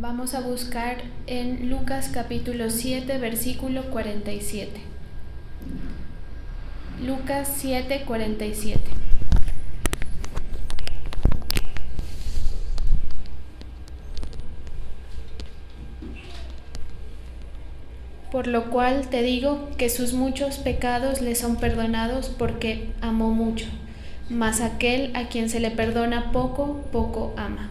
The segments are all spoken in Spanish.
Vamos a buscar en Lucas capítulo 7, versículo 47. Lucas 7, 47. Por lo cual te digo que sus muchos pecados le son perdonados porque amó mucho, mas aquel a quien se le perdona poco, poco ama.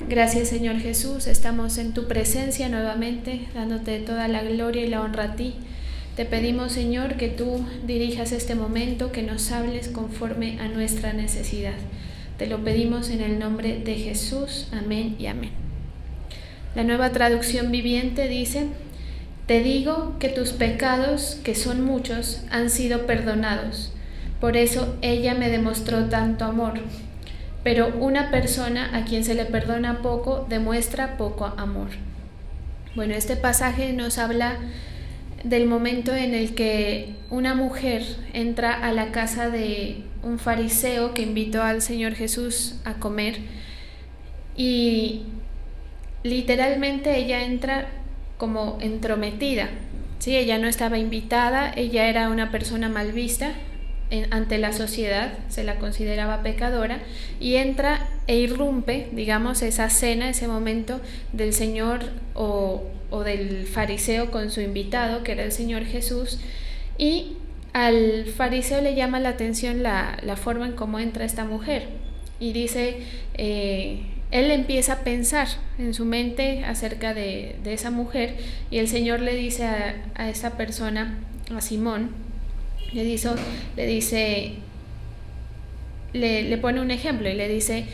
Gracias, Señor Jesús, estamos en tu presencia nuevamente, dándote toda la gloria y la honra a ti. Te pedimos, Señor, que tú dirijas este momento, que nos hables conforme a nuestra necesidad. Te lo pedimos en el nombre de Jesús. Amén y amén. La Nueva Traducción Viviente dice: te digo que tus pecados, que son muchos, han sido perdonados. Por eso ella me demostró tanto amor. Pero una persona a quien se le perdona poco, demuestra poco amor. Bueno, este pasaje nos habla del momento en el que una mujer entra a la casa de un fariseo que invitó al Señor Jesús a comer, y literalmente ella entra como entrometida, ¿sí? Ella no estaba invitada, ella era una persona mal vista ante la sociedad, se la consideraba pecadora, y entra e irrumpe, digamos, esa cena, ese momento del Señor o del fariseo con su invitado, que era el Señor Jesús, y al fariseo le llama la atención la forma en cómo entra esta mujer, y dice, él empieza a pensar en su mente acerca de esa mujer, y el Señor le dice a esa persona, a Simón, le pone un ejemplo y le dice,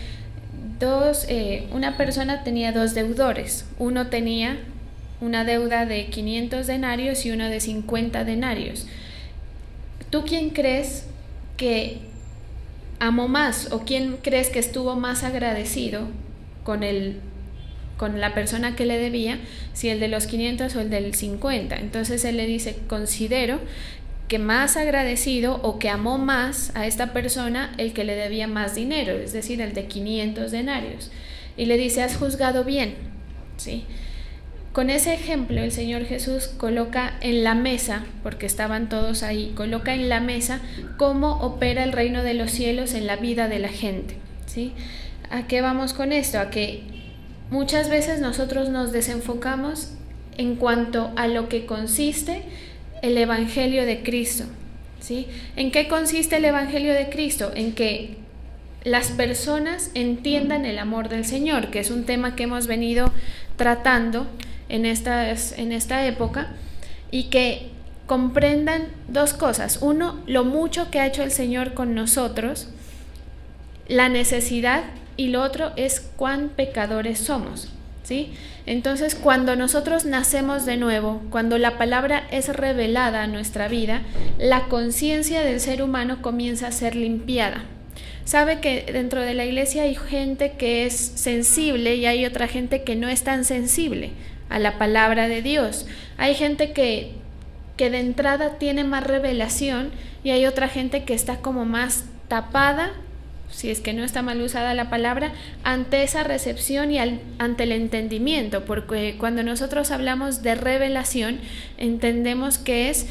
una persona tenía dos deudores. Uno tenía una deuda de 500 denarios y uno de 50 denarios. ¿Tú quién crees que amó más, o quién crees que estuvo más agradecido con la persona que le debía, si el de los 500 o el del 50? Entonces él le dice, considero que más agradecido o que amó más a esta persona el que le debía más dinero, es decir, el de 500 denarios. Y le dice, has juzgado bien, ¿sí? Con ese ejemplo el Señor Jesús coloca en la mesa, porque estaban todos ahí, coloca en la mesa cómo opera el reino de los cielos en la vida de la gente, ¿sí? ¿A qué vamos con esto? A que muchas veces nosotros nos desenfocamos en cuanto a lo que consiste el Evangelio de Cristo, ¿sí? ¿En qué consiste el Evangelio de Cristo? En que las personas entiendan el amor del Señor, que es un tema que hemos venido tratando en esta época, y que comprendan dos cosas. Uno, lo mucho que ha hecho el Señor con nosotros, la necesidad, y lo otro es cuán pecadores somos, ¿sí? Entonces, cuando nosotros nacemos de nuevo, cuando la palabra es revelada a nuestra vida, la conciencia del ser humano comienza a ser limpiada. Sabe que dentro de la iglesia hay gente que es sensible y hay otra gente que no es tan sensible a la palabra de Dios. Hay gente que de entrada tiene más revelación, y hay otra gente que está como más tapada, si es que no está mal usada la palabra, ante esa recepción y ante el entendimiento, porque cuando nosotros hablamos de revelación, entendemos que es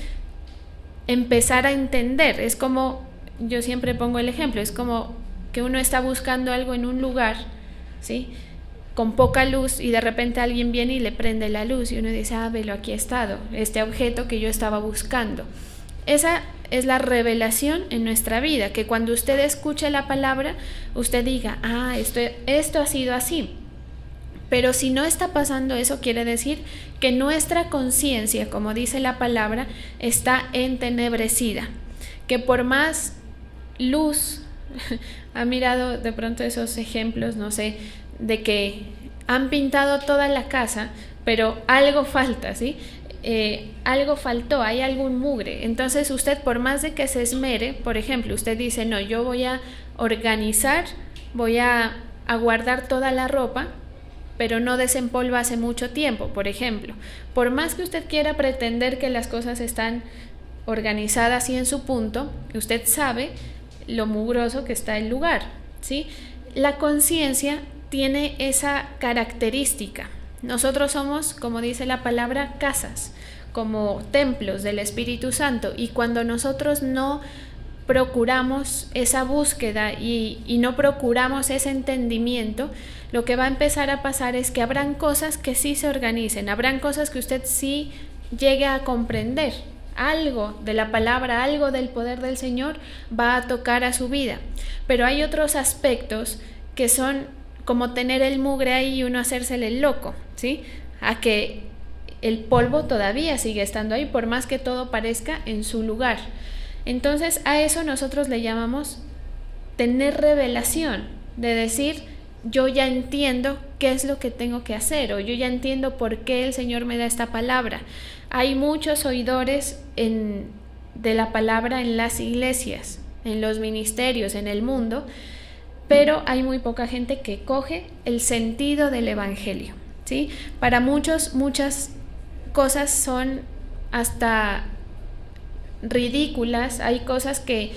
empezar a entender. Es como, yo siempre pongo el ejemplo, es como que uno está buscando algo en un lugar, ¿sí?, con poca luz, y de repente alguien viene y le prende la luz, y uno dice, velo, aquí ha estado este objeto que yo estaba buscando. Esa es la revelación en nuestra vida, que cuando usted escuche la palabra, usted diga, esto ha sido así. Pero si no está pasando eso, quiere decir que nuestra conciencia, como dice la palabra, está entenebrecida, que por más luz, ha mirado de pronto esos ejemplos, no sé, de que han pintado toda la casa, pero algo falta, ¿sí? Algo faltó, hay algún mugre. Entonces usted, por más de que se esmere, por ejemplo, usted dice, no, yo voy a organizar, voy a guardar toda la ropa, pero no desempolva hace mucho tiempo, por ejemplo. Por más que usted quiera pretender que las cosas están organizadas y en su punto, usted sabe lo mugroso que está el lugar, ¿sí? La conciencia tiene esa característica, Nosotros somos, como dice la palabra, casas, como templos del Espíritu Santo, y cuando nosotros no procuramos esa búsqueda y no procuramos ese entendimiento, lo que va a empezar a pasar es que habrán cosas que sí se organicen, habrán cosas que usted sí llegue a comprender, algo de la palabra, algo del poder del Señor va a tocar a su vida, pero hay otros aspectos que son como tener el mugre ahí y uno hacérsele el loco, ¿sí? A que el polvo todavía sigue estando ahí, por más que todo parezca en su lugar. Entonces a eso nosotros le llamamos tener revelación, de decir, yo ya entiendo qué es lo que tengo que hacer, o yo ya entiendo por qué el Señor me da esta palabra. Hay muchos oidores de la palabra en las iglesias, en los ministerios, en el mundo, pero hay muy poca gente que coge el sentido del evangelio, ¿sí? Para muchos, muchas cosas son hasta ridículas, hay cosas que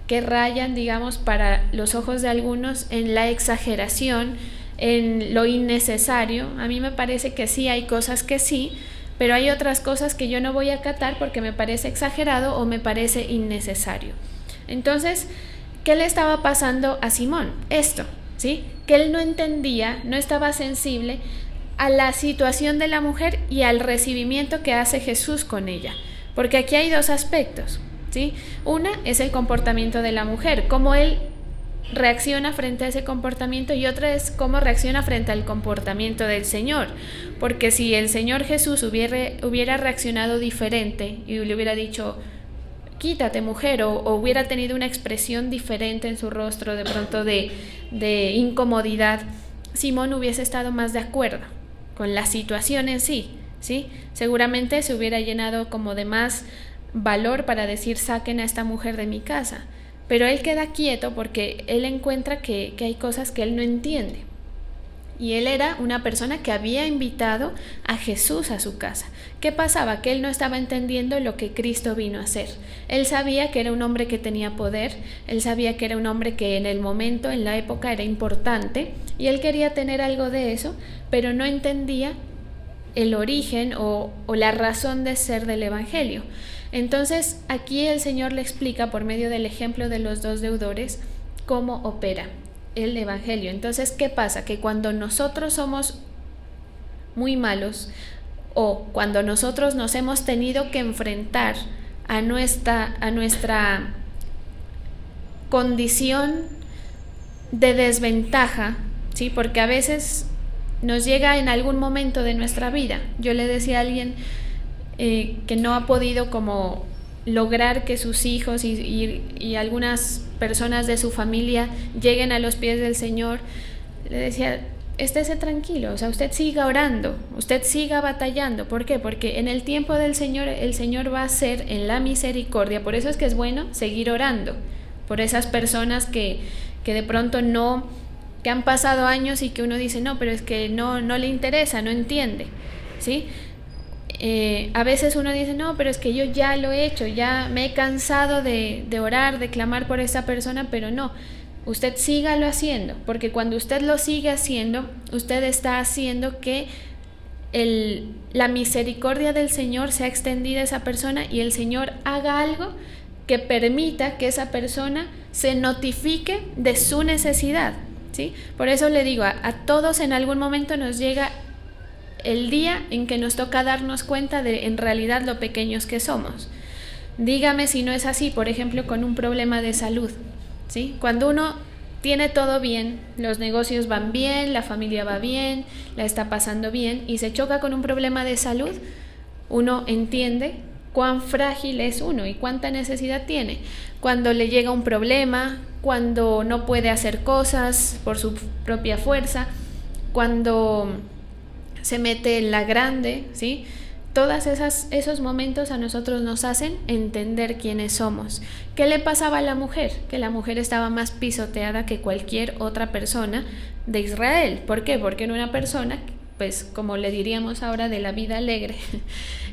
rayan, digamos, para los ojos de algunos en la exageración, en lo innecesario. A mí me parece que sí, hay cosas que sí, pero hay otras cosas que yo no voy a acatar porque me parece exagerado o me parece innecesario. Entonces, ¿qué le estaba pasando a Simón? Esto, ¿sí? Que él no entendía, no estaba sensible a la situación de la mujer y al recibimiento que hace Jesús con ella. Porque aquí hay dos aspectos, ¿sí? Una es el comportamiento de la mujer, cómo él reacciona frente a ese comportamiento, y otra es cómo reacciona frente al comportamiento del Señor. Porque si el Señor Jesús hubiera reaccionado diferente y le hubiera dicho, quítate mujer, o hubiera tenido una expresión diferente en su rostro, de pronto de incomodidad, Simón hubiese estado más de acuerdo con la situación en sí, ¿sí? Seguramente se hubiera llenado como de más valor para decir, saquen a esta mujer de mi casa, pero él queda quieto porque él encuentra que hay cosas que él no entiende. Y él era una persona que había invitado a Jesús a su casa. ¿Qué pasaba? Que él no estaba entendiendo lo que Cristo vino a hacer. Él sabía que era un hombre que tenía poder, él sabía que era un hombre que en el momento, en la época, era importante, y él quería tener algo de eso, pero no entendía el origen o la razón de ser del Evangelio. Entonces aquí el Señor le explica por medio del ejemplo de los dos deudores cómo opera el Evangelio. Entonces, ¿qué pasa? Que cuando nosotros somos muy malos, o cuando nosotros nos hemos tenido que enfrentar a nuestra condición de desventaja, ¿sí? Porque a veces nos llega en algún momento de nuestra vida. Yo le decía a alguien que no ha podido como lograr que sus hijos y algunas personas de su familia lleguen a los pies del Señor, le decía, estése tranquilo, o sea, usted siga orando, usted siga batallando. ¿Por qué? Porque en el tiempo del Señor, el Señor va a hacer en la misericordia. Por eso es que es bueno seguir orando por esas personas que de pronto no, que han pasado años y que uno dice, no, pero es que no le interesa, no entiende, ¿sí? A veces uno dice, no, pero es que yo ya lo he hecho, ya me he cansado de orar, de clamar por esa persona, pero no, usted sígalo haciendo, porque cuando usted lo sigue haciendo, usted está haciendo que la misericordia del Señor sea extendida a esa persona y el Señor haga algo que permita que esa persona se notifique de su necesidad, ¿sí? Por eso le digo, a todos en algún momento nos llega el día en que nos toca darnos cuenta de en realidad lo pequeños que somos. Dígame si no es así, por ejemplo, con un problema de salud, ¿sí? Cuando uno tiene todo bien, los negocios van bien, la familia va bien, la está pasando bien, y se choca con un problema de salud, uno entiende cuán frágil es uno y cuánta necesidad tiene. Cuando le llega un problema, cuando no puede hacer cosas por su propia fuerza, cuando se mete en la grande, ¿sí? Todos esos momentos a nosotros nos hacen entender quiénes somos. ¿Qué le pasaba a la mujer? Que la mujer estaba más pisoteada que cualquier otra persona de Israel. ¿Por qué? Porque era una persona, pues como le diríamos ahora, de la vida alegre,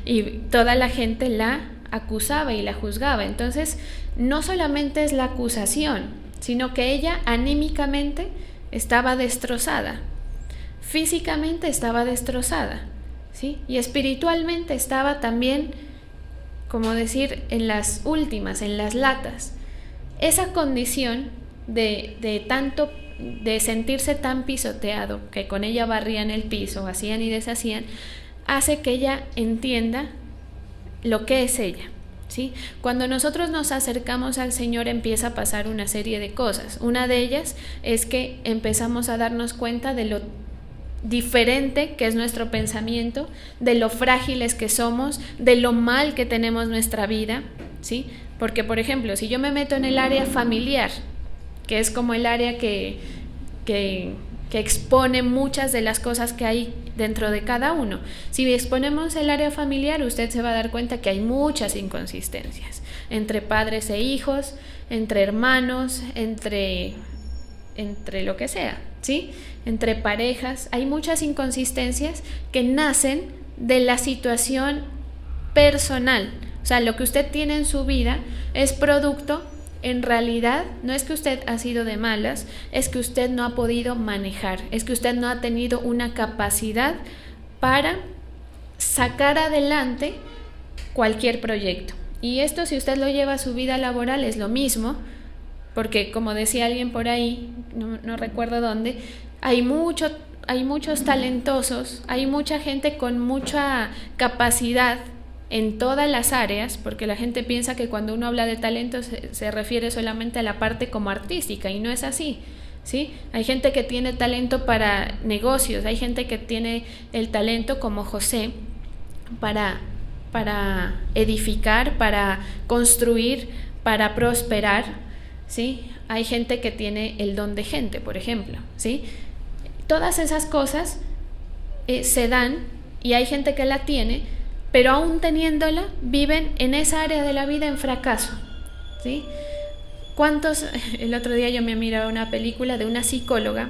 y toda la gente la acusaba y la juzgaba. Entonces, no solamente es la acusación, sino que ella anímicamente estaba destrozada. físicamente estaba destrozada, ¿sí? Y espiritualmente estaba también, como decir, en las últimas, en las latas. Esa condición de sentirse tan pisoteado, que con ella barrían el piso, hacían y deshacían, hace que ella entienda lo que es ella, ¿sí? Cuando nosotros nos acercamos al Señor empieza a pasar una serie de cosas. Una de ellas es que empezamos a darnos cuenta de lo diferente que es nuestro pensamiento, de lo frágiles que somos, de lo mal que tenemos nuestra vida, ¿sí? Porque, por ejemplo, si yo me meto en el área familiar, que es como el área que expone muchas de las cosas que hay dentro de cada uno. Si exponemos el área familiar, usted se va a dar cuenta que hay muchas inconsistencias entre padres e hijos, entre hermanos, entre lo que sea, ¿sí? Entre parejas. Hay muchas inconsistencias que nacen de la situación personal. O sea, lo que usted tiene en su vida es producto. En realidad, no es que usted ha sido de malas, es que usted no ha podido manejar, es que usted no ha tenido una capacidad para sacar adelante cualquier proyecto. Y esto, si usted lo lleva a su vida laboral, es lo mismo, porque como decía alguien por ahí, no recuerdo dónde, hay muchos talentosos, hay mucha gente con mucha capacidad en todas las áreas, porque la gente piensa que cuando uno habla de talento se refiere solamente a la parte como artística, y no es así, ¿sí? Hay gente que tiene talento para negocios, hay gente que tiene el talento como José para edificar, para construir, para prosperar, ¿sí? Hay gente que tiene el don de gente, por ejemplo, ¿sí? Todas esas cosas se dan, y hay gente que la tiene, pero aún teniéndola, viven en esa área de la vida en fracaso, ¿sí? El otro día yo me miraba una película de una psicóloga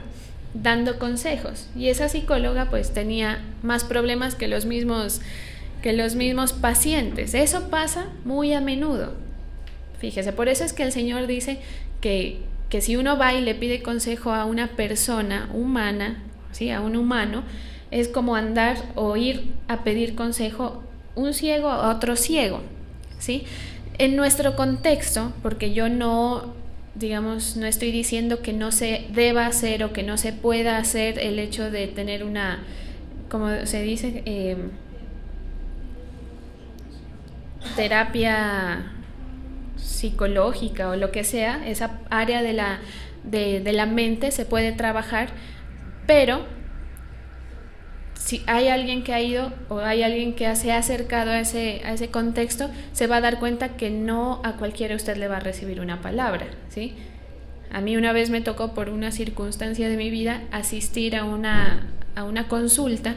dando consejos, y esa psicóloga pues tenía más problemas que los mismos pacientes. Eso pasa muy a menudo. Fíjese, por eso es que el Señor dice que si uno va y le pide consejo a una persona humana, ¿sí? A un humano, es como andar o ir a pedir consejo un ciego a otro ciego, ¿sí? En nuestro contexto, porque yo no estoy diciendo que no se deba hacer o que no se pueda hacer el hecho de tener una, como se dice, terapia psicológica o lo que sea, esa área de la mente se puede trabajar, pero si hay alguien que ha ido o hay alguien que se ha acercado a ese contexto, se va a dar cuenta que no a cualquiera usted le va a recibir una palabra, ¿sí? A mí una vez me tocó, por una circunstancia de mi vida, asistir a una consulta,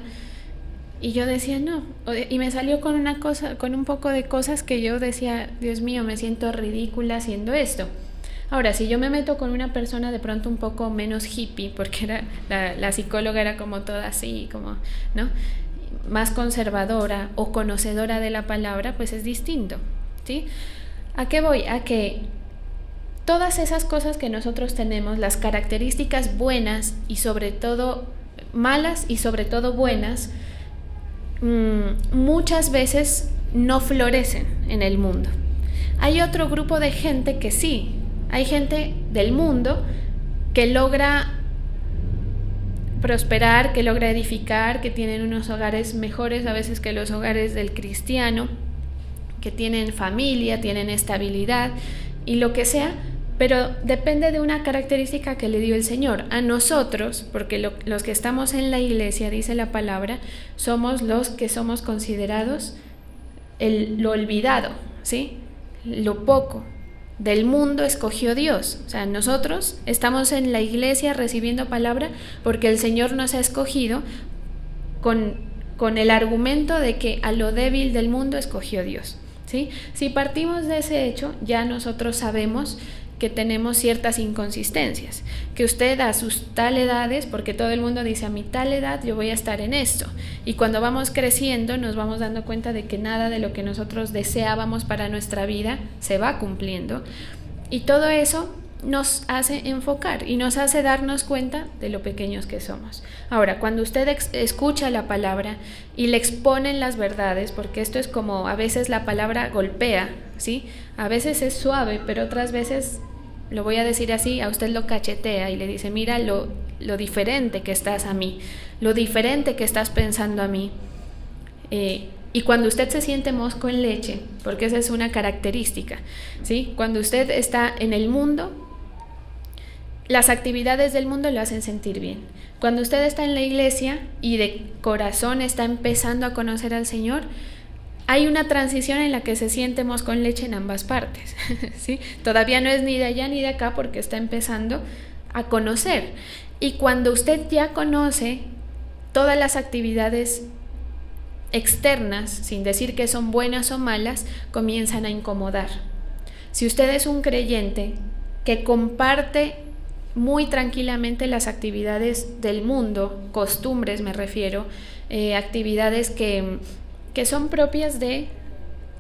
y yo decía no, y me salió con un poco de cosas que yo decía, Dios mío, me siento ridícula haciendo esto. Ahora, si yo me meto con una persona de pronto un poco menos hippie, porque la psicóloga era como toda así, como, ¿no?, más conservadora o conocedora de la palabra, pues es distinto, ¿sí? ¿A qué voy? A que todas esas cosas que nosotros tenemos, las características buenas y sobre todo malas y sobre todo buenas, muchas veces no florecen en el mundo. Hay otro grupo de gente que sí. Hay gente del mundo que logra prosperar, que logra edificar, que tienen unos hogares mejores a veces que los hogares del cristiano, que tienen familia, tienen estabilidad y lo que sea, pero depende de una característica que le dio el Señor. A nosotros, porque los que estamos en la iglesia, dice la palabra, somos los que somos considerados lo olvidado, ¿sí? Lo poco. Del mundo escogió Dios. O sea, nosotros estamos en la iglesia recibiendo palabra porque el Señor nos ha escogido con el argumento de que a lo débil del mundo escogió Dios, ¿sí? Si partimos de ese hecho, ya nosotros sabemos que tenemos ciertas inconsistencias, que usted a sus tal edades, porque todo el mundo dice a mi tal edad yo voy a estar en esto, y cuando vamos creciendo nos vamos dando cuenta de que nada de lo que nosotros deseábamos para nuestra vida se va cumpliendo, y todo eso nos hace enfocar y nos hace darnos cuenta de lo pequeños que somos. Ahora, cuando usted escucha la palabra y le exponen las verdades, porque esto es como a veces la palabra golpea, ¿sí? A veces es suave, pero otras veces, lo voy a decir así, a usted lo cachetea y le dice, mira lo diferente que estás a mí, lo diferente que estás pensando a mí. Y cuando usted se siente mosco en leche, porque esa es una característica, ¿sí? Cuando usted está en el mundo, las actividades del mundo lo hacen sentir bien. Cuando usted está en la iglesia y de corazón está empezando a conocer al Señor, hay una transición en la que se siente mosco en leche en ambas partes, ¿sí? Todavía no es ni de allá ni de acá porque está empezando a conocer. Y cuando usted ya conoce todas las actividades externas, sin decir que son buenas o malas, comienzan a incomodar. Si usted es un creyente que comparte muy tranquilamente las actividades del mundo, costumbres me refiero, actividades que son propias de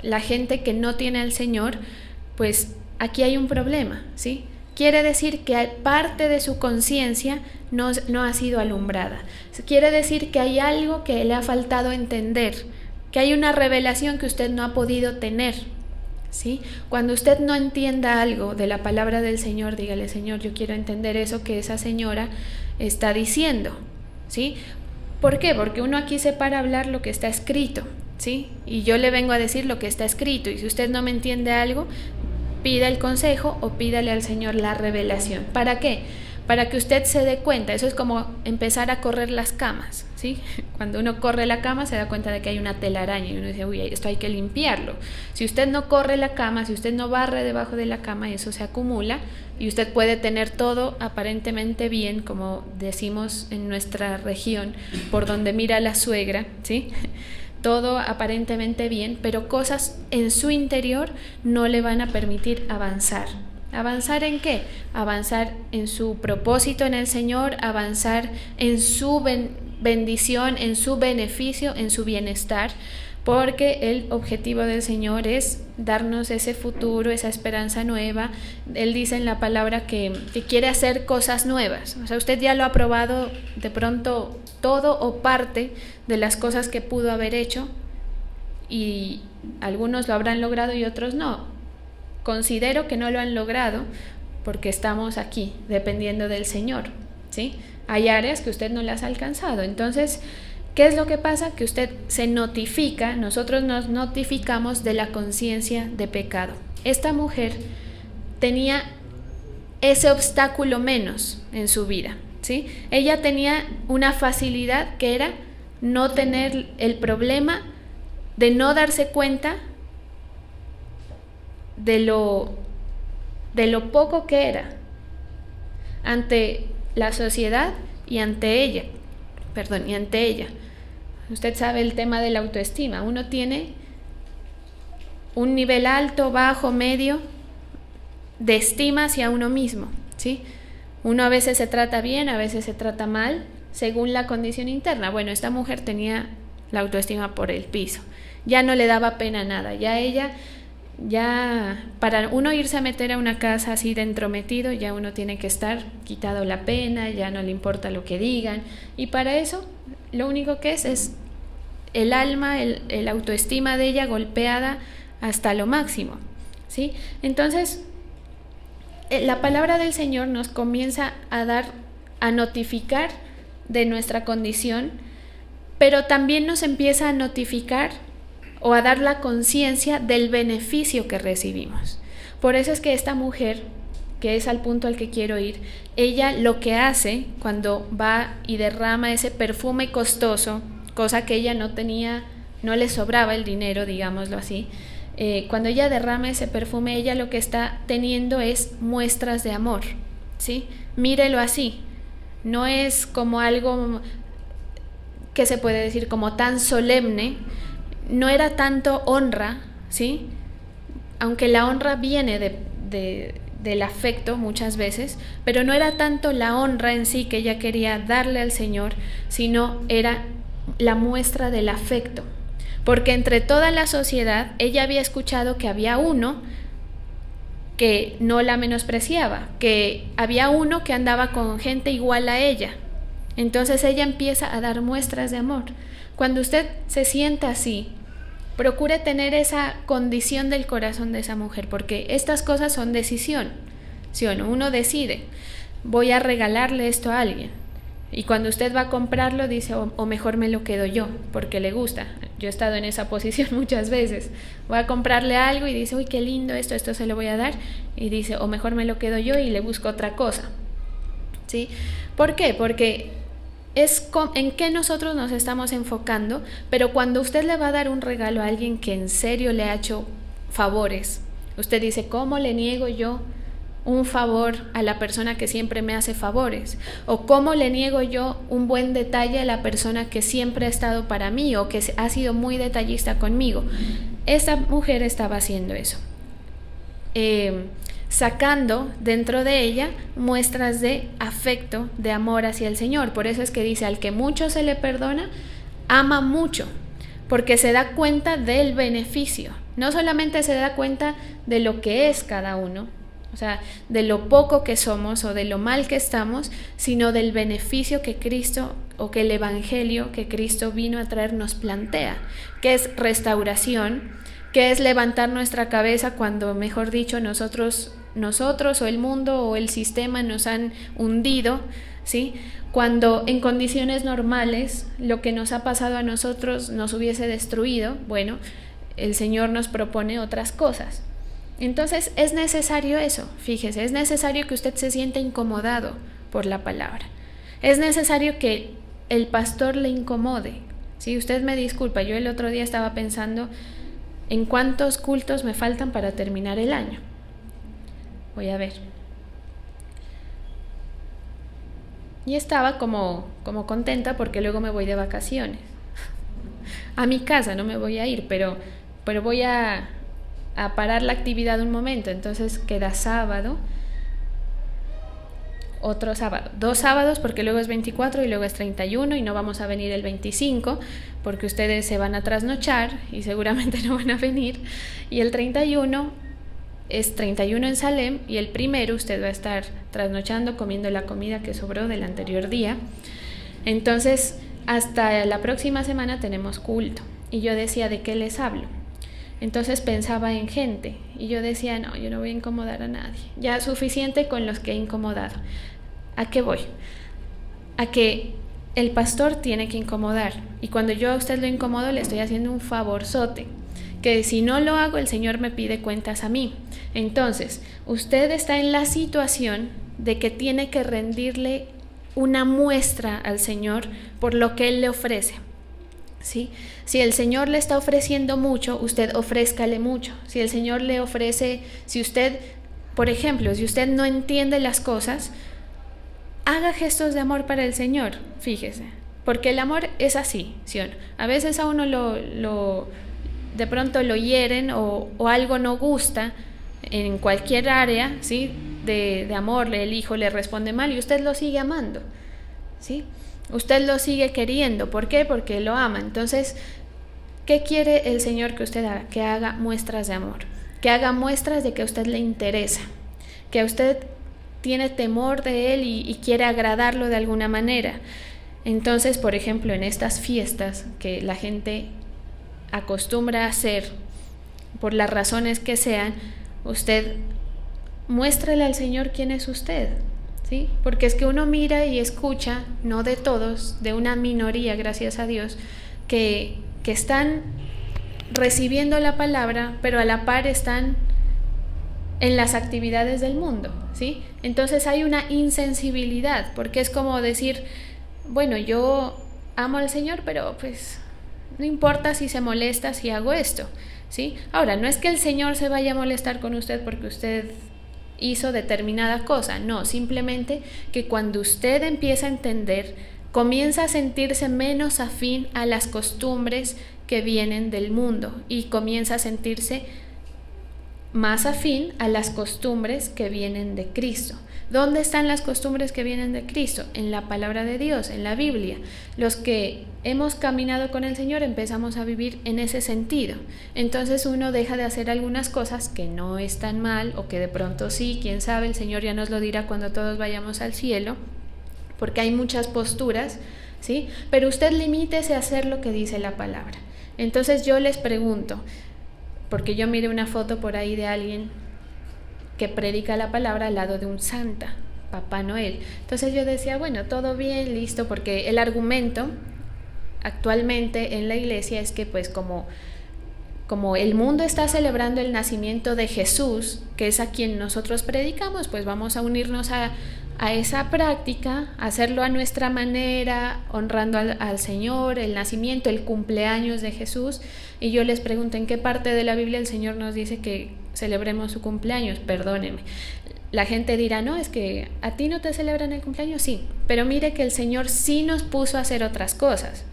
la gente que no tiene al Señor, pues aquí hay un problema, ¿sí? Quiere decir que parte de su conciencia no ha sido alumbrada. Quiere decir que hay algo que le ha faltado entender, que hay una revelación que usted no ha podido tener, ¿sí? Cuando usted no entienda algo de la palabra del Señor, dígale, Señor, yo quiero entender eso que esa señora está diciendo, ¿sí? ¿Por qué? Porque uno aquí se para a hablar lo que está escrito, ¿sí? Y yo le vengo a decir lo que está escrito, y si usted no me entiende algo, pida el consejo o pídale al Señor la revelación. ¿Para qué? Para que usted se dé cuenta. Eso es como empezar a correr las camas, ¿sí? Cuando uno corre la cama se da cuenta de que hay una telaraña y uno dice, uy, esto hay que limpiarlo. Si usted no corre la cama, si usted no barre debajo de la cama, eso se acumula y usted puede tener todo aparentemente bien, como decimos en nuestra región, por donde mira la suegra, ¿sí? Todo aparentemente bien, pero cosas en su interior no le van a permitir avanzar. ¿Avanzar en qué? Avanzar en su propósito en el Señor, avanzar en su bendición, en su beneficio, en su bienestar, porque el objetivo del Señor es darnos ese futuro, esa esperanza nueva. Él dice en la palabra que quiere hacer cosas nuevas. O sea, usted ya lo ha probado de pronto todo o parte de las cosas que pudo haber hecho y algunos lo habrán logrado y otros no. Considero que no lo han logrado porque estamos aquí dependiendo del Señor, ¿sí? Hay áreas que usted no las ha alcanzado. Entonces, ¿qué es lo que pasa? Que usted se notifica, nosotros nos notificamos de la conciencia de pecado. Esta mujer tenía ese obstáculo menos en su vida, ¿sí? Ella tenía una facilidad que era no tener el problema de no darse cuenta de lo poco que era ante la sociedad y ante ella. Usted sabe el tema de la autoestima. Uno tiene un nivel alto, bajo, medio de estima hacia uno mismo, ¿sí? Uno a veces se trata bien, a veces se trata mal, según la condición interna. Bueno, esta mujer tenía la autoestima por el piso. Ya no le daba pena nada. Ya para uno irse a meter a una casa así de entrometido, ya uno tiene que estar quitado la pena, ya no le importa lo que digan. Y para eso, lo único que es el alma, el autoestima de ella golpeada hasta lo máximo, ¿sí? Entonces, la palabra del Señor nos comienza a notificar de nuestra condición, pero también nos empieza a notificar o a dar la conciencia del beneficio que recibimos. Por eso es que esta mujer, que es al punto al que quiero ir, ella lo que hace cuando va y derrama ese perfume costoso, cosa que ella no tenía, no le sobraba el dinero, digámoslo así, cuando ella derrama ese perfume, ella lo que está teniendo es muestras de amor, ¿sí? Mírelo así, no es como algo que se puede decir como tan solemne, no era tanto honra, ¿sí? Aunque la honra viene del afecto muchas veces, pero no era tanto la honra en sí que ella quería darle al Señor, sino era la muestra del afecto. Porque entre toda la sociedad ella había escuchado que había uno que no la menospreciaba, que había uno que andaba con gente igual a ella. Entonces ella empieza a dar muestras de amor. Cuando usted se sienta así, procure tener esa condición del corazón de esa mujer, porque estas cosas son decisión, ¿sí o no? Uno decide, voy a regalarle esto a alguien, y cuando usted va a comprarlo dice, o mejor me lo quedo yo, porque le gusta. Yo he estado en esa posición muchas veces. Voy a comprarle algo y dice, uy, qué lindo esto se lo voy a dar, y dice, o mejor me lo quedo yo, y le busco otra cosa, ¿sí? ¿Por qué? Porque es en qué nosotros nos estamos enfocando, pero cuando usted le va a dar un regalo a alguien que en serio le ha hecho favores, usted dice, ¿cómo le niego yo un favor a la persona que siempre me hace favores? ¿O cómo le niego yo un buen detalle a la persona que siempre ha estado para mí o que ha sido muy detallista conmigo? Esta mujer estaba haciendo eso, sacando dentro de ella muestras de afecto, de amor hacia el Señor. Por eso es que dice, al que mucho se le perdona, ama mucho, porque se da cuenta del beneficio. No solamente se da cuenta de lo que es cada uno, o sea, de lo poco que somos o de lo mal que estamos, sino del beneficio que Cristo o que el Evangelio que Cristo vino a traer nos plantea, que es restauración, que es levantar nuestra cabeza cuando, mejor dicho, nosotros o el mundo o el sistema nos han hundido, ¿sí? Cuando en condiciones normales lo que nos ha pasado a nosotros nos hubiese destruido, bueno, el Señor nos propone otras cosas. Entonces es necesario eso, fíjese, es necesario que usted se sienta incomodado por la palabra. Es necesario que el pastor le incomode. ¿Sí? Usted me disculpa, yo el otro día estaba pensando en cuántos cultos me faltan para terminar el año. Voy a ver. Y estaba como contenta porque luego me voy de vacaciones. A mi casa, no me voy a ir, pero voy a parar la actividad un momento. Entonces queda sábado, otro sábado, 2 sábados porque luego es 24 y luego es 31 y no vamos a venir el 25 porque ustedes se van a trasnochar y seguramente no van a venir, y el 31 es 31 en Salem y el primero usted va a estar trasnochando comiendo la comida que sobró del anterior día. Entonces hasta la próxima semana tenemos culto y yo decía, ¿de qué les hablo? Entonces pensaba en gente y yo decía, no, yo no voy a incomodar a nadie, ya suficiente con los que he incomodado. ¿A qué voy? A que el pastor tiene que incomodar, y cuando yo a usted lo incomodo le estoy haciendo un favorzote, que si no lo hago el Señor me pide cuentas a mí. Entonces usted está en la situación de que tiene que rendirle una muestra al Señor por lo que Él le ofrece. ¿Sí? Si el Señor le está ofreciendo mucho, usted ofrézcale mucho. Si el Señor le ofrece, si usted, por ejemplo, si usted no entiende las cosas, haga gestos de amor para el Señor, fíjese, porque el amor es así, ¿sí o no? A veces a uno de pronto lo hieren o algo no gusta en cualquier área, ¿sí? de amor, el hijo le responde mal y usted lo sigue amando, ¿sí? Usted lo sigue queriendo. ¿Por qué? Porque lo ama. Entonces, ¿qué quiere el Señor que usted haga? Que haga muestras de amor, que haga muestras de que a usted le interesa, que a usted tiene temor de Él y quiere agradarlo de alguna manera. Entonces, por ejemplo, en estas fiestas que la gente acostumbra a hacer, por las razones que sean, usted muéstrele al Señor quién es usted. ¿Sí? Porque es que uno mira y escucha, no de todos, de una minoría, gracias a Dios, que están recibiendo la palabra, pero a la par están en las actividades del mundo, ¿sí? Entonces hay una insensibilidad, porque es como decir, bueno, yo amo al Señor, pero pues no importa si se molesta si hago esto, ¿sí? Ahora, no es que el Señor se vaya a molestar con usted porque usted hizo determinada cosa, no, simplemente que cuando usted empieza a entender, comienza a sentirse menos afín a las costumbres que vienen del mundo y comienza a sentirse más afín a las costumbres que vienen de Cristo. ¿Dónde están las costumbres que vienen de Cristo? En la palabra de Dios, en la Biblia. Los que hemos caminado con el Señor empezamos a vivir en ese sentido. Entonces uno deja de hacer algunas cosas que no están mal o que de pronto sí, quién sabe, el Señor ya nos lo dirá cuando todos vayamos al cielo, porque hay muchas posturas, ¿sí? Pero usted limítese a hacer lo que dice la palabra. Entonces yo les pregunto, porque yo miré una foto por ahí de alguien que predica la palabra al lado de un Santa, Papá Noel. Entonces yo decía, bueno, todo bien, listo, porque el argumento actualmente en la iglesia es que pues como el mundo está celebrando el nacimiento de Jesús, que es a quien nosotros predicamos, pues vamos a unirnos a esa práctica, hacerlo a nuestra manera, honrando al Señor, el nacimiento, el cumpleaños de Jesús. Y yo les pregunto, ¿en qué parte de la Biblia el Señor nos dice que celebremos su cumpleaños? Perdónenme. La gente dirá, no, es que a ti no te celebran el cumpleaños, sí, pero mire que el Señor sí nos puso a hacer otras cosas,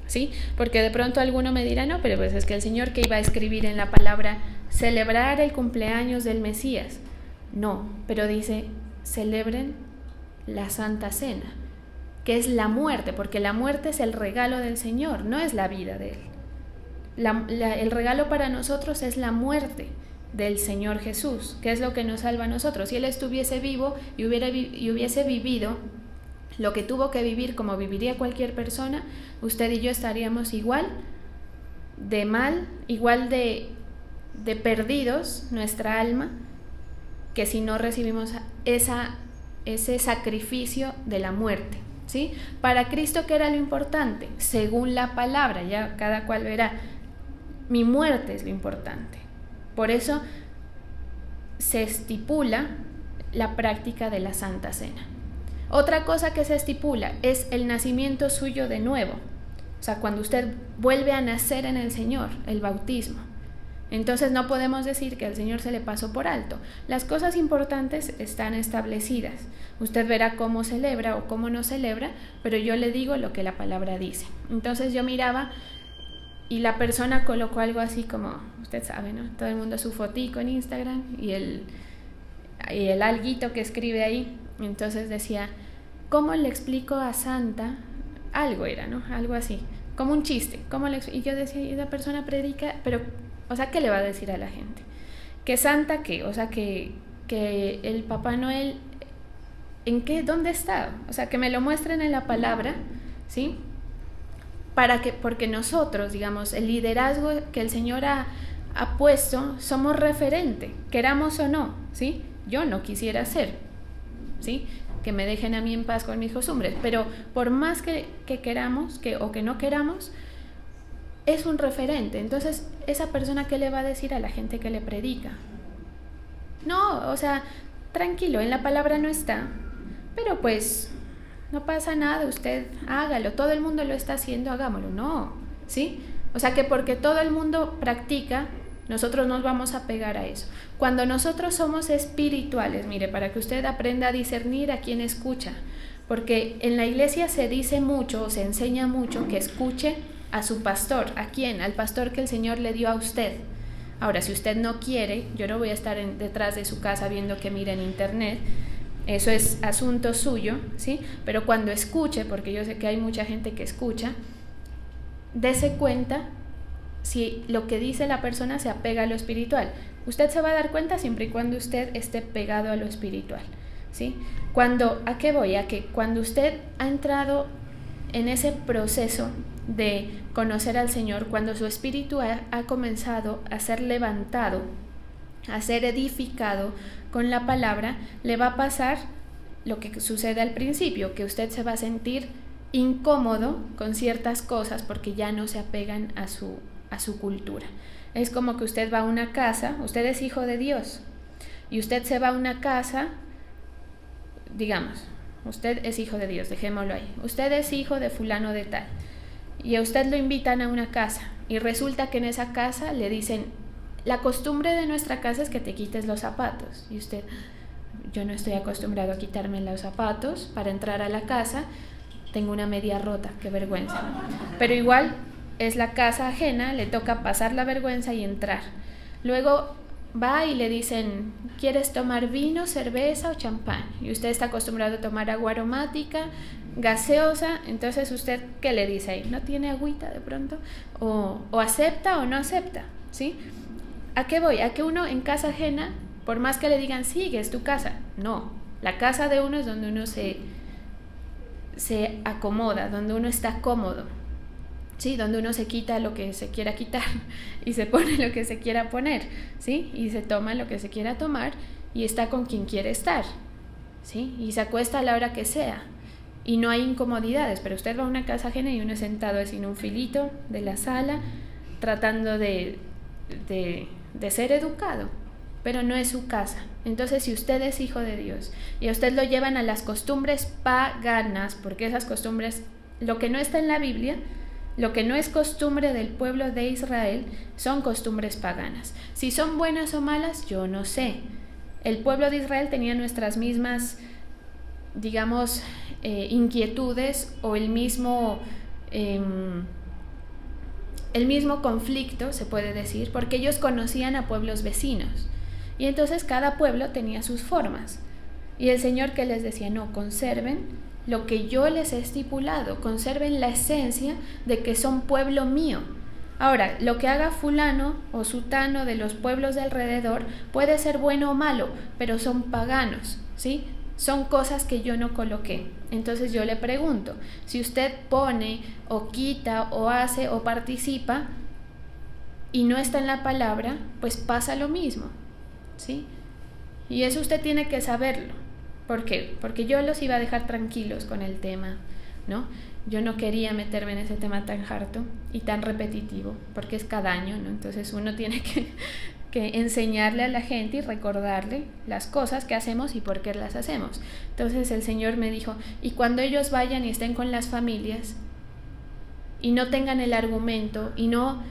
¿sí? Porque de pronto alguno me dirá, no, pero pues es que el Señor que iba a escribir en la palabra celebrar el cumpleaños del Mesías, no, pero dice celebren la Santa Cena, que es la muerte, porque la muerte es el regalo del Señor, no es la vida de Él. El regalo para nosotros es la muerte del Señor Jesús, que es lo que nos salva a nosotros. Si Él estuviese vivo y hubiese vivido lo que tuvo que vivir como viviría cualquier persona, usted y yo estaríamos igual de mal, igual de perdidos, nuestra alma, que si no recibimos ese sacrificio de la muerte, ¿sí? Para Cristo, ¿qué era lo importante? Según la palabra, ya cada cual verá, mi muerte es lo importante. Por eso se estipula la práctica de la Santa Cena. Otra cosa que se estipula es el nacimiento suyo de nuevo, o sea, cuando usted vuelve a nacer en el Señor, el bautismo. Entonces no podemos decir que al Señor se le pasó por alto. Las cosas importantes están establecidas. Usted verá cómo celebra o cómo no celebra, pero yo le digo lo que la palabra dice. Entonces yo miraba y la persona colocó algo así como, usted sabe, ¿no? Todo el mundo su fotico en Instagram y el alguito que escribe ahí. Entonces decía, ¿cómo le explico a Santa? Algo era, ¿no? Algo así, como un chiste. Y yo decía, y esa persona predica, pero... O sea, ¿qué le va a decir a la gente? ¿Que Santa qué? O sea, que el Papá Noel, ¿en qué? ¿Dónde está? O sea, que me lo muestren en la palabra, ¿sí? Porque nosotros, digamos, el liderazgo que el Señor ha puesto, somos referente, queramos o no, ¿sí? Yo no quisiera ser, ¿sí? Que me dejen a mí en paz con mis costumbres, pero por más que queramos o que no queramos, es un referente. Entonces, ¿esa persona qué le va a decir a la gente que le predica? No, o sea, tranquilo, en la palabra no está, pero pues no pasa nada, usted hágalo, todo el mundo lo está haciendo, hagámoslo. No, ¿sí? O sea que porque todo el mundo practica, nosotros nos vamos a pegar a eso. Cuando nosotros somos espirituales, mire, para que usted aprenda a discernir a quién escucha, porque en la iglesia se dice mucho, o se enseña mucho que escuche a su pastor. ¿A quién? Al pastor que el Señor le dio a usted. Ahora, si usted no quiere, yo no voy a estar detrás de su casa viendo que mire en internet, eso es asunto suyo, ¿sí? Pero cuando escuche, porque yo sé que hay mucha gente que escucha, dése cuenta si lo que dice la persona se apega a lo espiritual. Usted se va a dar cuenta siempre y cuando usted esté pegado a lo espiritual, ¿sí? ¿A qué voy? A que cuando usted ha entrado en ese proceso de conocer al Señor, cuando su espíritu ha comenzado a ser levantado, a ser edificado con la palabra, le va a pasar lo que sucede al principio, que usted se va a sentir incómodo con ciertas cosas porque ya no se apegan a su cultura. Es como que usted va a una casa, usted es hijo de Dios, y usted se va a una casa, digamos, usted es hijo de Dios, dejémoslo ahí, usted es hijo de fulano de tal, y a usted lo invitan a una casa, y resulta que en esa casa le dicen, la costumbre de nuestra casa es que te quites los zapatos, y usted, yo no estoy acostumbrado a quitarme los zapatos para entrar a la casa, tengo una media rota, qué vergüenza, pero igual es la casa ajena, le toca pasar la vergüenza y entrar. Luego va y le dicen, ¿quieres tomar vino, cerveza o champán? Y usted está acostumbrado a tomar agua aromática, gaseosa, entonces usted, ¿qué le dice ahí? ¿No tiene agüita de pronto? ¿O acepta o no acepta? ¿Sí? ¿A qué voy? A que uno en casa ajena, por más que le digan, sigue, es tu casa. No, la casa de uno es donde uno se acomoda, donde uno está cómodo. ¿Sí? Donde uno se quita lo que se quiera quitar y se pone lo que se quiera poner, ¿sí? Y se toma lo que se quiera tomar y está con quien quiere estar, ¿sí? Y se acuesta a la hora que sea y no hay incomodidades, pero usted va a una casa ajena y uno es sentado así en un filito de la sala tratando de ser educado, pero no es su casa. Entonces, si usted es hijo de Dios y a usted lo llevan a las costumbres paganas, porque esas costumbres, lo que no está en la Biblia, lo que no es costumbre del pueblo de Israel, son costumbres paganas. Si son buenas o malas, yo no sé. El pueblo de Israel tenía nuestras mismas, digamos, inquietudes o el mismo conflicto, se puede decir, porque ellos conocían a pueblos vecinos. Y entonces cada pueblo tenía sus formas. Y el Señor, que les decía, no, conserven lo que yo les he estipulado, conserven la esencia de que son pueblo mío. Ahora, lo que haga fulano o sutano de los pueblos de alrededor puede ser bueno o malo, pero son paganos, ¿sí? Son cosas que yo no coloqué. Entonces yo le pregunto, si usted pone o quita o hace o participa y no está en la palabra, pues pasa lo mismo, ¿sí? Y eso usted tiene que saberlo. ¿Por qué? Porque yo los iba a dejar tranquilos con el tema, ¿no? Yo no quería meterme en ese tema tan harto y tan repetitivo, porque es cada año, ¿no? Entonces uno tiene que enseñarle a la gente y recordarle las cosas que hacemos y por qué las hacemos. Entonces el Señor me dijo, y cuando ellos vayan y estén con las familias y no tengan el argumento y no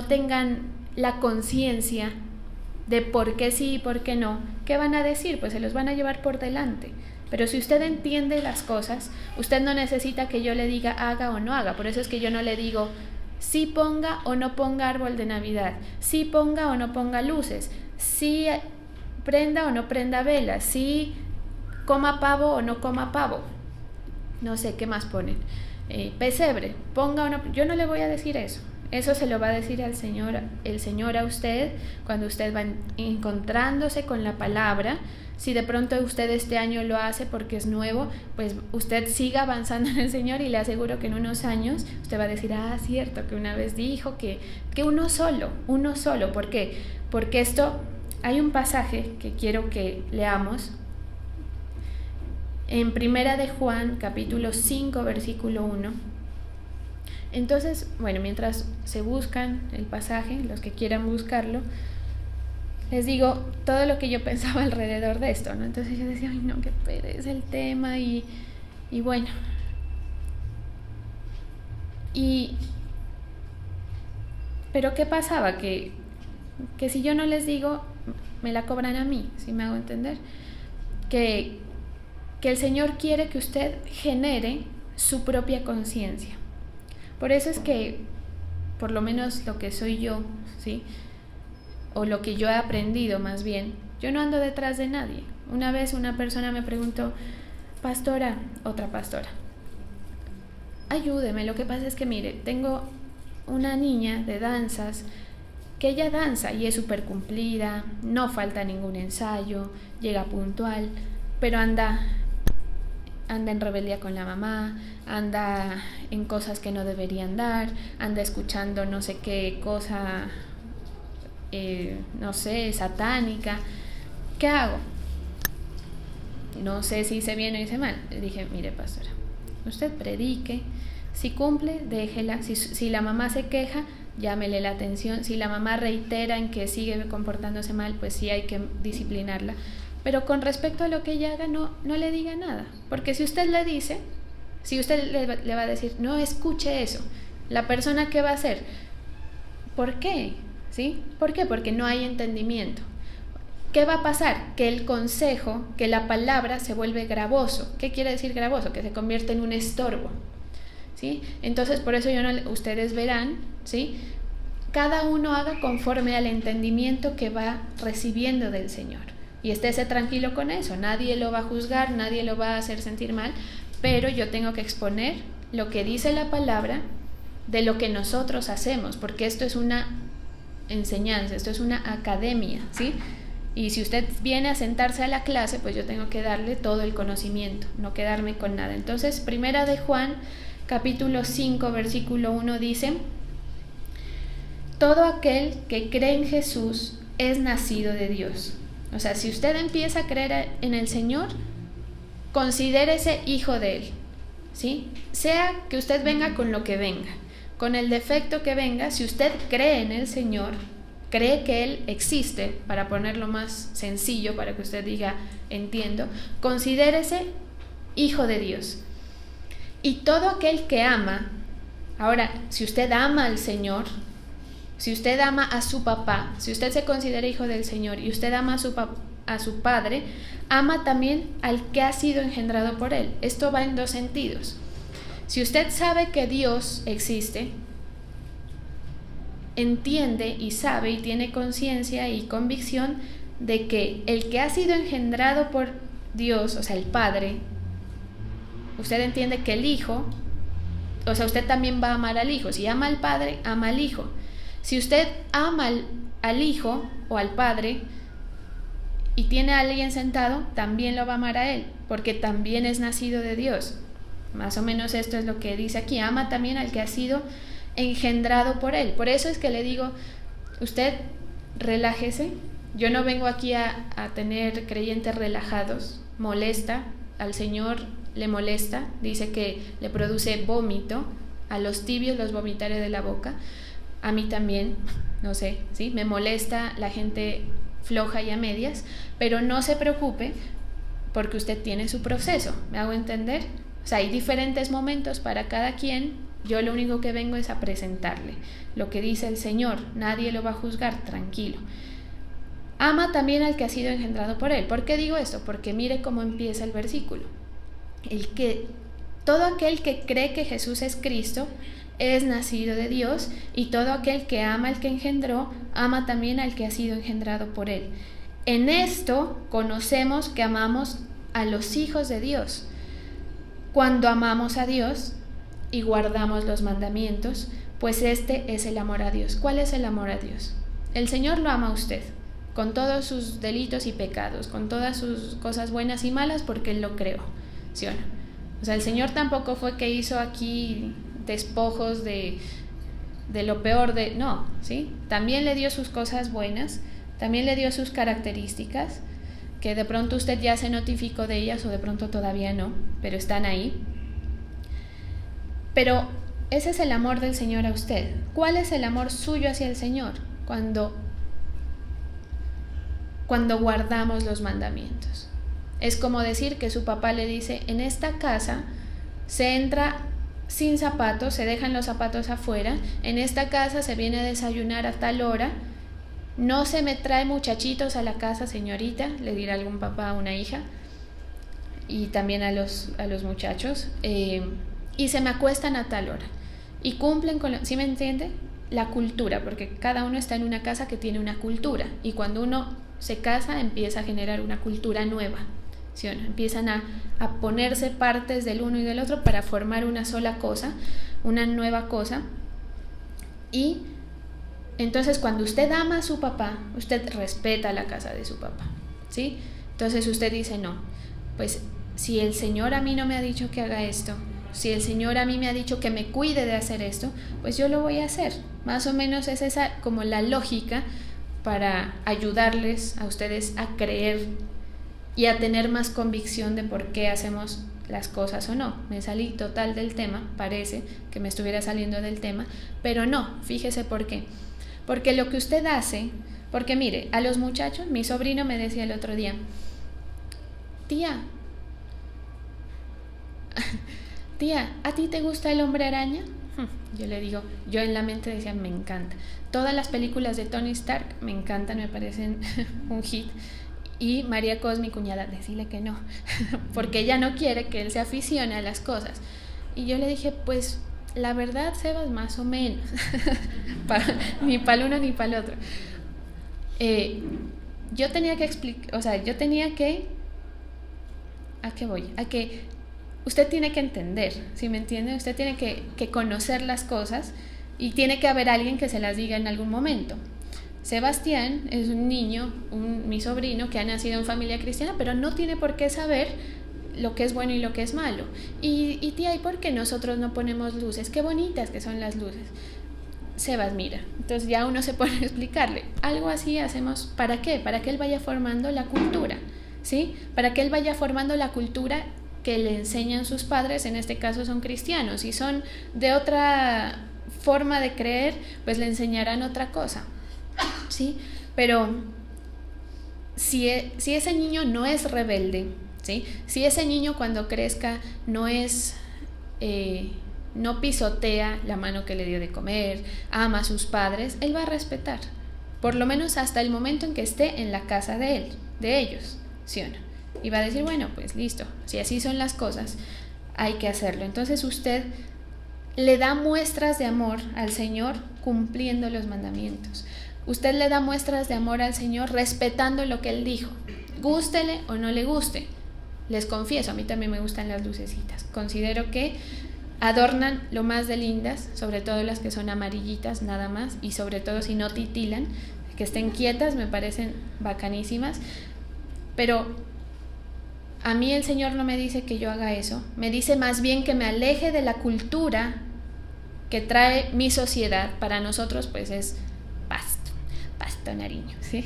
tengan la conciencia de por qué sí y por qué no, ¿qué van a decir? Pues se los van a llevar por delante. Pero si usted entiende las cosas, usted no necesita que yo le diga haga o no haga. Por eso es que yo no le digo sí ponga o no ponga árbol de Navidad, sí ponga o no ponga luces, sí prenda o no prenda velas, sí coma pavo o no coma pavo. No sé, ¿qué más ponen? Pesebre, ponga o no. Yo no le voy a decir eso. Eso se lo va a decir el Señor a usted cuando usted va encontrándose con la palabra. Si de pronto usted este año lo hace porque es nuevo, pues usted siga avanzando en el Señor y le aseguro que en unos años usted va a decir, cierto, que una vez dijo que uno solo. ¿Por qué? Porque esto, hay un pasaje que quiero que leamos en Primera de Juan, capítulo 5, versículo 1. Entonces, bueno, mientras se buscan el pasaje, los que quieran buscarlo, les digo todo lo que yo pensaba alrededor de esto, ¿no? Entonces yo decía, ay no, qué pereza el tema y bueno. Pero ¿qué pasaba? Que si yo no les digo, me la cobran a mí, ¿sí me hago entender? Que el Señor quiere que usted genere su propia conciencia. Por eso es que, por lo menos lo que soy yo, ¿sí? O lo que yo he aprendido más bien, yo no ando detrás de nadie. Una vez una persona me preguntó, pastora, otra pastora, ayúdeme, lo que pasa es que mire, tengo una niña de danzas que ella danza y es súper cumplida, no falta ningún ensayo, llega puntual, pero anda en rebeldía con la mamá, anda en cosas que no debería andar, anda escuchando no sé qué cosa, no sé, satánica. ¿Qué hago? No sé si hice bien o hice mal. Le dije, mire pastora, usted predique, si cumple, déjela, si la mamá se queja, llámele la atención, si la mamá reitera en que sigue comportándose mal, pues sí hay que disciplinarla. Pero con respecto a lo que ella haga, no le diga nada. Porque si usted le dice, si usted le va a decir, no escuche eso, la persona ¿qué va a hacer? ¿Por qué? ¿Sí? ¿Por qué? Porque no hay entendimiento. ¿Qué va a pasar? Que el consejo, que la palabra se vuelve gravoso. ¿Qué quiere decir gravoso? Que se convierte en un estorbo, ¿sí? Entonces, por eso ustedes verán, ¿sí? cada uno haga conforme al entendimiento que va recibiendo del Señor. Y estése tranquilo con eso, nadie lo va a juzgar, nadie lo va a hacer sentir mal, pero yo tengo que exponer lo que dice la palabra de lo que nosotros hacemos, porque esto es una enseñanza, esto es una academia, ¿sí? Y si usted viene a sentarse a la clase, pues yo tengo que darle todo el conocimiento, no quedarme con nada. Entonces, Primera de Juan, capítulo 5, versículo 1 dice: todo aquel que cree en Jesús es nacido de Dios. O sea, si usted empieza a creer en el Señor, considérese hijo de Él, ¿sí? Sea que usted venga con lo que venga, con el defecto que venga, si usted cree en el Señor, cree que Él existe, para ponerlo más sencillo, para que usted diga, entiendo, considérese hijo de Dios. Y todo aquel que ama, ahora, si usted ama al Señor, si usted ama a su papá, si usted se considera hijo del Señor y usted ama a su padre, ama también al que ha sido engendrado por Él. Esto va en dos sentidos. Si usted sabe que Dios existe, entiende y sabe y tiene conciencia y convicción de que el que ha sido engendrado por Dios, o sea, el Padre, usted entiende que el Hijo, o sea, usted también va a amar al Hijo. Si ama al Padre, ama al Hijo. Si usted ama al Hijo o al Padre y tiene a alguien sentado, también lo va a amar a Él, porque también es nacido de Dios. Más o menos esto es lo que dice aquí: ama también al que ha sido engendrado por Él. Por eso es que le digo, usted relájese. Yo no vengo aquí a tener creyentes relajados. Molesta, al Señor le molesta, dice que le produce vómito, a los tibios los vomitaré de la boca. A mí también, no sé, ¿sí? Me molesta la gente floja y a medias, pero no se preocupe porque usted tiene su proceso, ¿me hago entender? O sea, hay diferentes momentos para cada quien. Yo lo único que vengo es a presentarle lo que dice el Señor, nadie lo va a juzgar, tranquilo. Ama también al que ha sido engendrado por Él. ¿Por qué digo esto? Porque mire cómo empieza el versículo. Todo aquel que cree que Jesús es Cristo es nacido de Dios, y todo aquel que ama al que engendró, ama también al que ha sido engendrado por Él. En esto conocemos que amamos a los hijos de Dios, cuando amamos a Dios y guardamos los mandamientos, pues este es el amor a Dios. ¿Cuál es el amor a Dios? El Señor lo ama a usted, con todos sus delitos y pecados, con todas sus cosas buenas y malas, porque Él lo creó, ¿sí o no? O sea, el Señor tampoco fue que hizo aquí despojos de lo peor de... No, ¿sí? También le dio sus cosas buenas, también le dio sus características, que de pronto usted ya se notificó de ellas o de pronto todavía no, pero están ahí. Pero ese es el amor del Señor a usted. ¿Cuál es el amor suyo hacia el Señor? Cuando guardamos los mandamientos. Es como decir que su papá le dice: en esta casa se entra sin zapatos, se dejan los zapatos afuera, en esta casa se viene a desayunar a tal hora, no se me trae muchachitos a la casa, señorita, le dirá algún papá a una hija, y también a los muchachos, y se me acuestan a tal hora, y cumplen con ¿sí me entiende? La cultura, porque cada uno está en una casa que tiene una cultura, y cuando uno se casa empieza a generar una cultura nueva, ¿sí o no? Empiezan a ponerse partes del uno y del otro para formar una sola cosa, una nueva cosa. Y entonces cuando usted ama a su papá, usted respeta la casa de su papá, ¿sí? Entonces usted dice: no, pues si el Señor a mí no me ha dicho que haga esto, si el Señor a mí me ha dicho que me cuide de hacer esto, pues yo lo voy a hacer. Más o menos es esa como la lógica para ayudarles a ustedes a creer y a tener más convicción de por qué hacemos las cosas o no. Me salí total del tema, parece que me estuviera saliendo del tema, pero no, fíjese por qué. Porque lo que usted hace, porque mire, a los muchachos, mi sobrino me decía el otro día: tía, ¿a ti te gusta el Hombre Araña? Yo le digo, yo en la mente decía: me encanta. Todas las películas de Tony Stark me encantan, me parecen un hit. Y María Cos, mi cuñada, decirle que no, porque ella no quiere que él se aficione a las cosas. Y yo le dije: pues La verdad, Sebas, más o menos. Ni para el uno ni para el otro. Yo tenía que explicar, o sea, yo tenía que... ¿A qué voy? A que usted tiene que entender, ¿sí me entiende? Usted tiene que conocer las cosas y tiene que haber alguien que se las diga en algún momento. Sebastián es un niño, mi sobrino, que ha nacido en familia cristiana, pero no tiene por qué saber lo que es bueno y lo que es malo. Y tía, ¿y por qué nosotros no ponemos luces? Qué bonitas que son las luces. Sebas, mira, entonces ya uno se pone a explicarle. Algo así hacemos, ¿para qué? Para que él vaya formando la cultura, ¿sí? Para que él vaya formando la cultura que le enseñan sus padres, en este caso son cristianos, y son de otra forma de creer, pues le enseñarán otra cosa, ¿sí? Pero si ese niño no es rebelde, ¿sí? Si ese niño cuando crezca no es... no pisotea la mano que le dio de comer, ama a sus padres, él va a respetar, por lo menos hasta el momento en que esté en la casa de él, de ellos, ¿sí o no? Y va a decir, bueno, pues listo, si así son las cosas, hay que hacerlo. Entonces usted le da muestras de amor al Señor cumpliendo los mandamientos. Usted le da muestras de amor al Señor respetando lo que Él dijo, gústele o no le guste. Les confieso, a mí también me gustan las lucecitas. Considero que adornan lo más de lindas, sobre todo las que son amarillitas nada más, y sobre todo si no titilan, que estén quietas, me parecen bacanísimas. Pero a mí el Señor no me dice que yo haga eso, me dice más bien que me aleje de la cultura que trae mi sociedad. Para nosotros pues es pasto Nariño, ¿sí?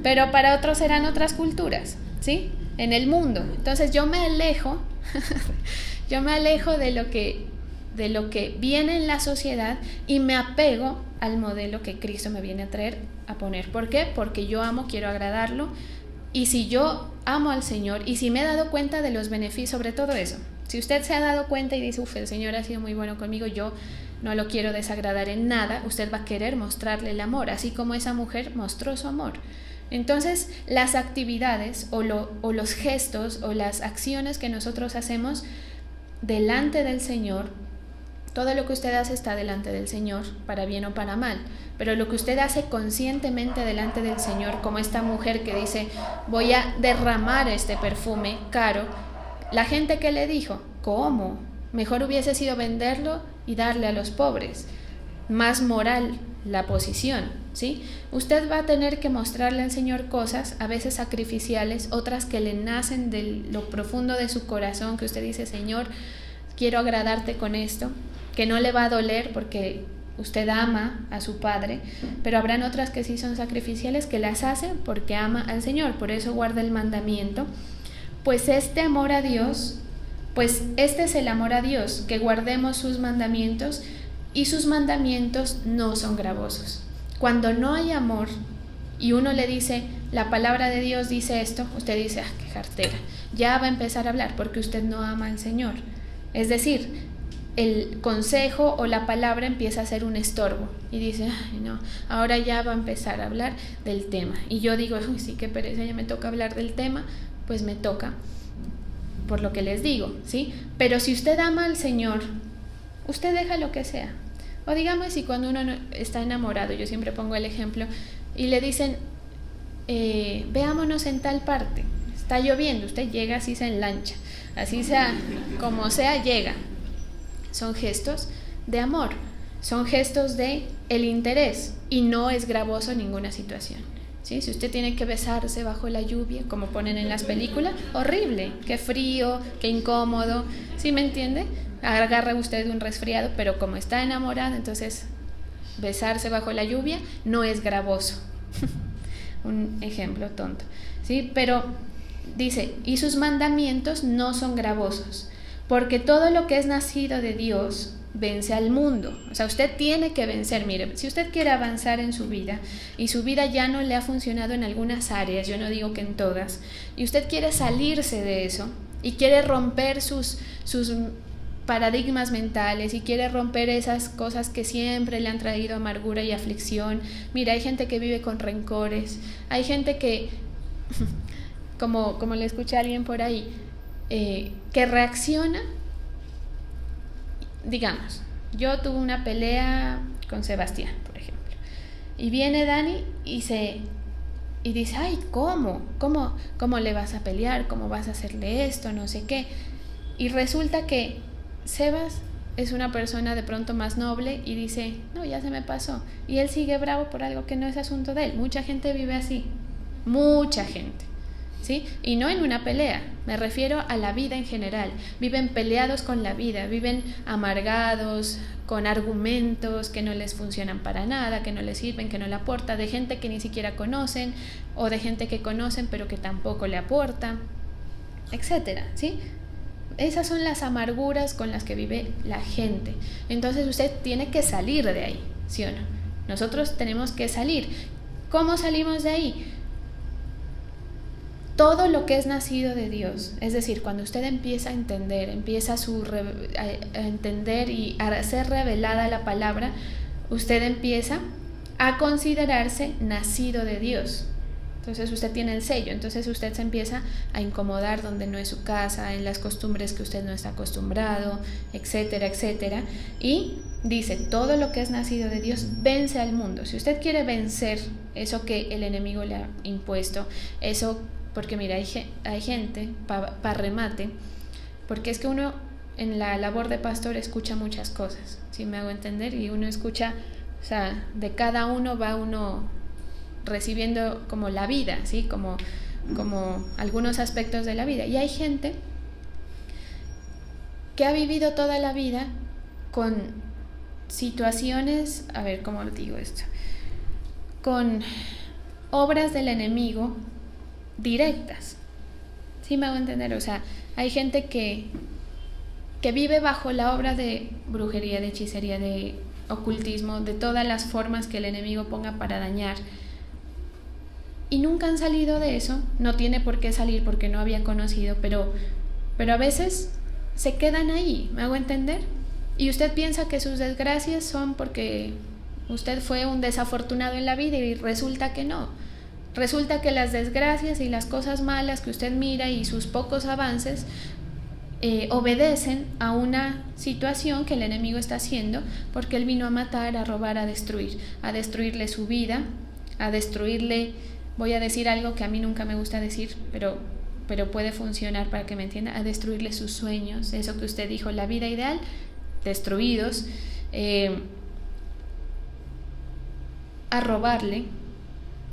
Pero para otros serán otras culturas, ¿sí? En el mundo. Entonces yo me alejo de lo que viene en la sociedad y me apego al modelo que Cristo me viene a traer, a poner. ¿Por qué? Porque yo amo, quiero agradarlo, y si yo amo al Señor y si me he dado cuenta de los beneficios, sobre todo eso, si usted se ha dado cuenta y dice, el Señor ha sido muy bueno conmigo, yo no lo quiero desagradar en nada, usted va a querer mostrarle el amor, así como esa mujer mostró su amor. Entonces, las actividades o los gestos o las acciones que nosotros hacemos delante del Señor, todo lo que usted hace está delante del Señor, para bien o para mal, pero lo que usted hace conscientemente delante del Señor, como esta mujer que dice, voy a derramar este perfume caro, la gente que le dijo, ¿cómo? Mejor hubiese sido venderlo y darle a los pobres. Más moral la posición, ¿sí? Usted va a tener que mostrarle al Señor cosas, a veces sacrificiales, otras que le nacen de lo profundo de su corazón, que usted dice, Señor, quiero agradarte con esto, que no le va a doler porque usted ama a su Padre, pero habrán otras que sí son sacrificiales, que las hace porque ama al Señor, por eso guarda el mandamiento. Pues este es el amor a Dios, que guardemos sus mandamientos, y sus mandamientos no son gravosos. Cuando no hay amor y uno le dice, la palabra de Dios dice esto, usted dice, qué jartera, ya va a empezar a hablar porque usted no ama al Señor. Es decir, el consejo o la palabra empieza a ser un estorbo y dice, no, ahora ya va a empezar a hablar del tema. Y yo digo, sí, qué pereza, ya me toca hablar del tema, pues me toca, por lo que les digo, ¿sí? Pero si usted ama al Señor, usted deja lo que sea. O digamos, si cuando uno está enamorado, yo siempre pongo el ejemplo, y le dicen, veámonos en tal parte, está lloviendo, usted llega, así se enlancha, así sea, como sea, llega. Son gestos de amor, son gestos de el interés, y no es gravoso ninguna situación, ¿sí? Si usted tiene que besarse bajo la lluvia, como ponen en las películas, horrible, qué frío, qué incómodo, ¿sí me entiende? Agarra usted un resfriado, pero como está enamorada, entonces besarse bajo la lluvia no es gravoso. Un ejemplo tonto, ¿sí? Pero dice, y sus mandamientos no son gravosos, porque todo lo que es nacido de Dios vence al mundo. O sea, usted tiene que vencer. Mire, si usted quiere avanzar en su vida y su vida ya no le ha funcionado en algunas áreas, yo no digo que en todas, y usted quiere salirse de eso y quiere romper sus paradigmas mentales y quiere romper esas cosas que siempre le han traído amargura y aflicción. Mira, hay gente que vive con rencores, hay gente que, como le escuché a alguien por ahí, que reacciona, digamos, yo tuve una pelea con Sebastián, por ejemplo, y viene Dani y dice, ay, ¿cómo le vas a pelear? ¿Cómo vas a hacerle esto? No sé qué. Y resulta que Sebas es una persona de pronto más noble y dice, no, ya se me pasó. Y él sigue bravo por algo que no es asunto de él. Mucha gente vive así, mucha gente, ¿sí? Y no en una pelea, me refiero a la vida en general. Viven peleados con la vida, viven amargados, con argumentos que no les funcionan para nada, que no les sirven, que no le aportan, de gente que ni siquiera conocen o de gente que conocen pero que tampoco le aporta, etcétera, ¿sí? Esas son las amarguras con las que vive la gente. Entonces usted tiene que salir de ahí, ¿sí o no? Nosotros tenemos que salir. ¿Cómo salimos de ahí? Todo lo que es nacido de Dios, es decir, cuando usted empieza a entender, a entender y a ser revelada la palabra, usted empieza a considerarse nacido de Dios. Entonces usted tiene el sello, entonces usted se empieza a incomodar donde no es su casa, en las costumbres que usted no está acostumbrado, etcétera, etcétera. Y dice, todo lo que es nacido de Dios vence al mundo. Si usted quiere vencer eso que el enemigo le ha impuesto, eso, porque mira, hay gente, para remate, porque es que uno en la labor de pastor escucha muchas cosas, ¿sí me hago entender? Y uno escucha, o sea, de cada uno va uno recibiendo como la vida, ¿sí? Como algunos aspectos de la vida. Y hay gente que ha vivido toda la vida con situaciones, a ver, ¿cómo lo digo esto? Con obras del enemigo directas, ¿sí me hago entender? O sea, hay gente que vive bajo la obra de brujería, de hechicería, de ocultismo, de todas las formas que el enemigo ponga para dañar, y nunca han salido de eso. No tiene por qué salir porque no había conocido, pero a veces se quedan ahí, ¿me hago entender? Y usted piensa que sus desgracias son porque usted fue un desafortunado en la vida, y resulta que no. Resulta que las desgracias y las cosas malas que usted mira y sus pocos avances obedecen a una situación que el enemigo está haciendo, porque él vino a matar, a robar, a destruirle su vida, a destruirle, voy a decir algo que a mí nunca me gusta decir, pero puede funcionar para que me entienda, a destruirle sus sueños, eso que usted dijo, la vida ideal, destruidos, a robarle.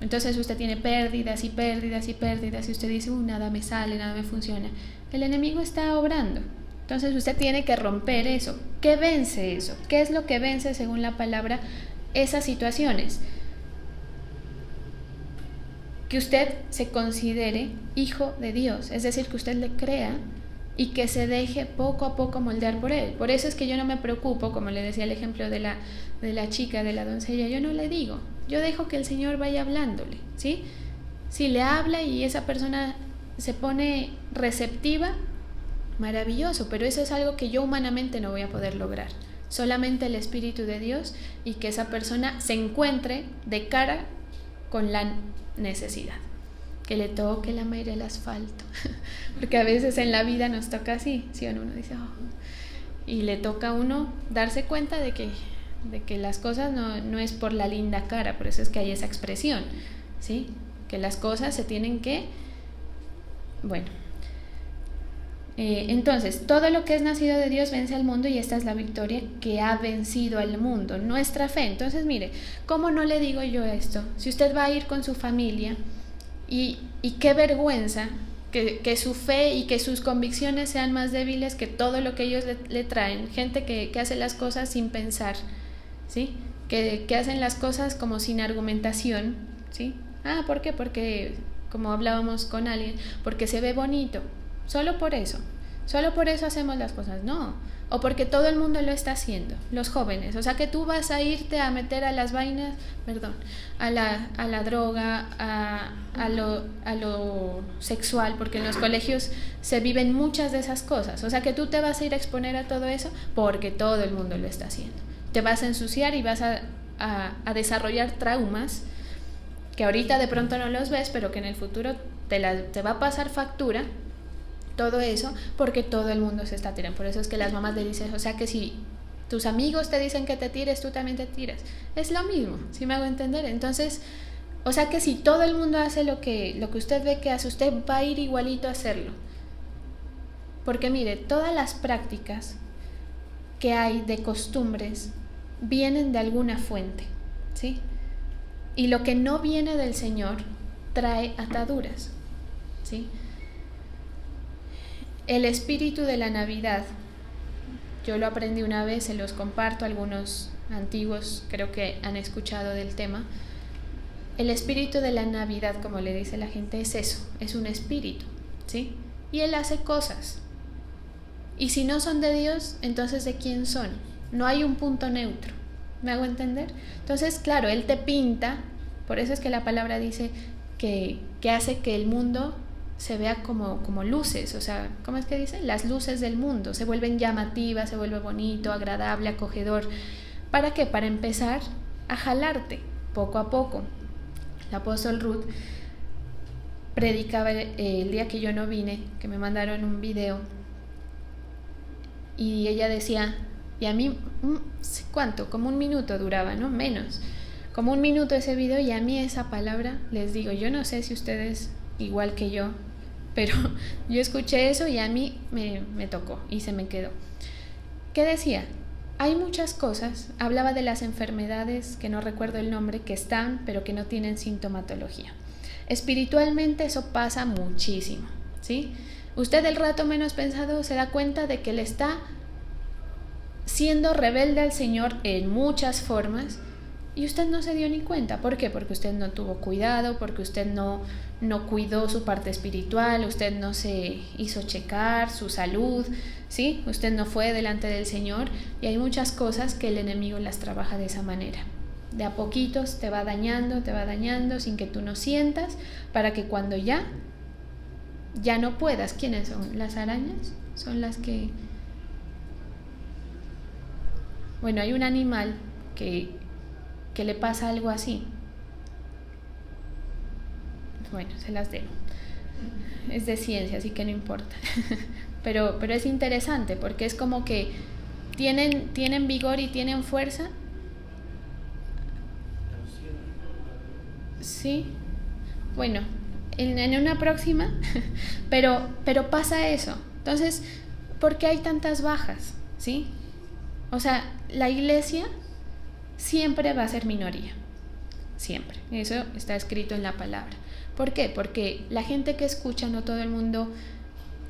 Entonces usted tiene pérdidas y pérdidas y pérdidas, y usted dice, nada me sale, nada me funciona. El enemigo está obrando. Entonces usted tiene que romper eso. ¿Qué vence eso? ¿Qué es lo que vence, según la palabra, esas situaciones? Que usted se considere hijo de Dios, es decir, que usted le crea y que se deje poco a poco moldear por él. Por eso es que yo no me preocupo, como le decía el ejemplo de la chica, de la doncella, yo no le digo, yo dejo que el Señor vaya hablándole, ¿sí? Si le habla y esa persona se pone receptiva, maravilloso, pero eso es algo que yo humanamente no voy a poder lograr. Solamente el Espíritu de Dios, y que esa persona se encuentre de cara con la necesidad, que le toque la madre el asfalto, porque a veces en la vida nos toca así, ¿sí o no? Uno dice, y le toca a uno darse cuenta de que las cosas no es por la linda cara, por eso es que hay esa expresión, ¿sí? Que las cosas se tienen que, bueno, entonces, todo lo que es nacido de Dios vence al mundo, y esta es la victoria que ha vencido al mundo, nuestra fe. Entonces, mire, ¿cómo no le digo yo esto? Si usted va a ir con su familia, y qué vergüenza que su fe y que sus convicciones sean más débiles que todo lo que ellos le traen. Gente que hace las cosas sin pensar, ¿sí? Que hacen las cosas como sin argumentación, ¿sí? ¿Por qué? Porque, como hablábamos con alguien, porque se ve bonito. Solo por eso hacemos las cosas, no, o porque todo el mundo lo está haciendo, los jóvenes, o sea que tú vas a irte a meter a las vainas, a la droga, a lo sexual, porque en los colegios se viven muchas de esas cosas, o sea que tú te vas a ir a exponer a todo eso porque todo el mundo lo está haciendo, te vas a ensuciar y vas a desarrollar traumas que ahorita de pronto no los ves, pero que en el futuro te va a pasar factura. Todo eso porque todo el mundo se está tirando. Por eso es que las mamás le dicen, o sea que si Tus amigos te dicen que te tires, tú también te tiras. Es lo mismo, ¿sí me hago entender? Entonces, o sea que si todo el mundo hace lo que usted ve que hace, usted va a ir igualito a hacerlo. Porque mire, todas las prácticas que hay de costumbres vienen de alguna fuente, ¿sí? Y lo que no viene del Señor trae ataduras, ¿sí? El espíritu de la Navidad, yo lo aprendí una vez, se los comparto, algunos antiguos creo que han escuchado del tema. El espíritu de la Navidad, como le dice la gente, es eso, es un espíritu, ¿sí? Y Él hace cosas. Y si no son de Dios, entonces ¿de quién son? No hay un punto neutro, ¿me hago entender? Entonces, claro, Él te pinta, por eso es que la palabra dice que hace que el mundo se vea como luces, o sea, ¿cómo es que dice? Las luces del mundo se vuelven llamativas, se vuelve bonito, agradable, acogedor. ¿Para qué? Para empezar a jalarte poco a poco. El apóstol Ruth predicaba el día que yo no vine, que me mandaron un video, y ella decía, y a mí, ¿cuánto? Como un minuto duraba, ¿no? Menos. Como un minuto ese video, y a mí esa palabra, les digo, yo no sé si ustedes igual que yo, pero yo escuché eso y a mí me tocó y se me quedó. ¿Qué decía? Hay muchas cosas, hablaba de las enfermedades, que no recuerdo el nombre, que están, pero que no tienen sintomatología. Espiritualmente eso pasa muchísimo, ¿sí? Usted el rato menos pensado se da cuenta de que él está siendo rebelde al Señor en muchas formas y usted no se dio ni cuenta. ¿Por qué? Porque usted no tuvo cuidado, porque usted no cuidó su parte espiritual, usted no se hizo checar su salud, ¿sí? Usted no fue delante del Señor, y hay muchas cosas que el enemigo las trabaja de esa manera. De a poquitos te va dañando sin que tú no sientas, para que cuando ya no puedas. ¿Quiénes son? ¿Las arañas? Son las que... Bueno, hay un animal que le pasa algo así. Bueno, se las debo. Es de ciencia, así que no importa. pero es interesante porque es como que tienen vigor y tienen fuerza. Sí. Bueno, en una próxima, pero pasa eso. Entonces, ¿por qué hay tantas bajas? ¿Sí? O sea, la iglesia siempre va a ser minoría, siempre. Eso está escrito en la palabra. ¿Por qué? Porque la gente que escucha, no todo el mundo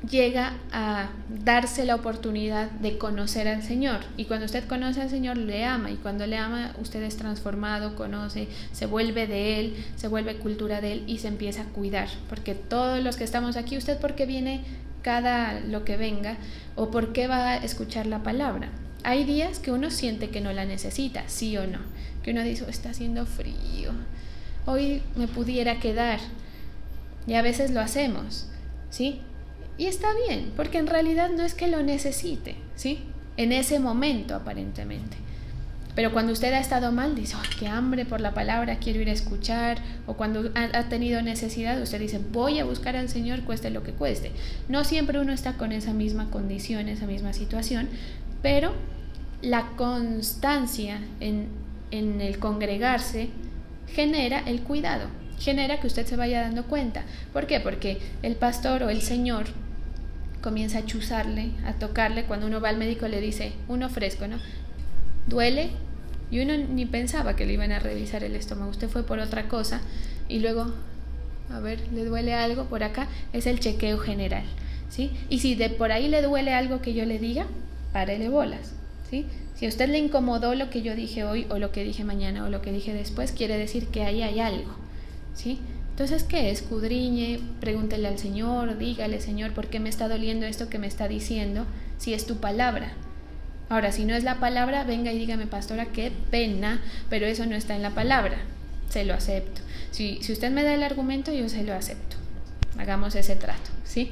llega a darse la oportunidad de conocer al Señor. Y cuando usted conoce al Señor, le ama. Y cuando le ama, usted es transformado, conoce, se vuelve de Él, se vuelve cultura de Él y se empieza a cuidar. Porque todos los que estamos aquí, ¿usted por qué viene cada lo que venga? ¿O por qué va a escuchar la palabra? Hay días que uno siente que no la necesita, sí o no. Que uno dice, está haciendo frío, hoy me pudiera quedar. Y a veces lo hacemos, ¿sí? Y está bien, porque en realidad no es que lo necesite, ¿sí? En ese momento, aparentemente. Pero cuando usted ha estado mal, dice, ¡ay, qué hambre por la palabra, quiero ir a escuchar! O cuando ha tenido necesidad, usted dice, voy a buscar al Señor, cueste lo que cueste. No siempre uno está con esa misma condición, esa misma situación, pero la constancia en el congregarse genera el cuidado, genera que usted se vaya dando cuenta. ¿Por qué? Porque el pastor o el Señor comienza a chuzarle, a tocarle. Cuando uno va al médico le dice, uno fresco, ¿no? Duele, y uno ni pensaba que le iban a revisar el estómago, usted fue por otra cosa, y luego, a ver, ¿le duele algo por acá? Es el chequeo general, ¿sí? Y si de por ahí le duele algo que yo le diga, párele bolas, ¿sí? Si a usted le incomodó lo que yo dije hoy, o lo que dije mañana, o lo que dije después, quiere decir que ahí hay algo, ¿sí? Entonces, ¿qué? Escudriñe, pregúntele al Señor, dígale, Señor, ¿por qué me está doliendo esto que me está diciendo? Si es tu palabra. Ahora, si no es la palabra, venga y dígame, pastora, qué pena, pero eso no está en la palabra. Se lo acepto. Si usted me da el argumento, yo se lo acepto. Hagamos ese trato, ¿sí?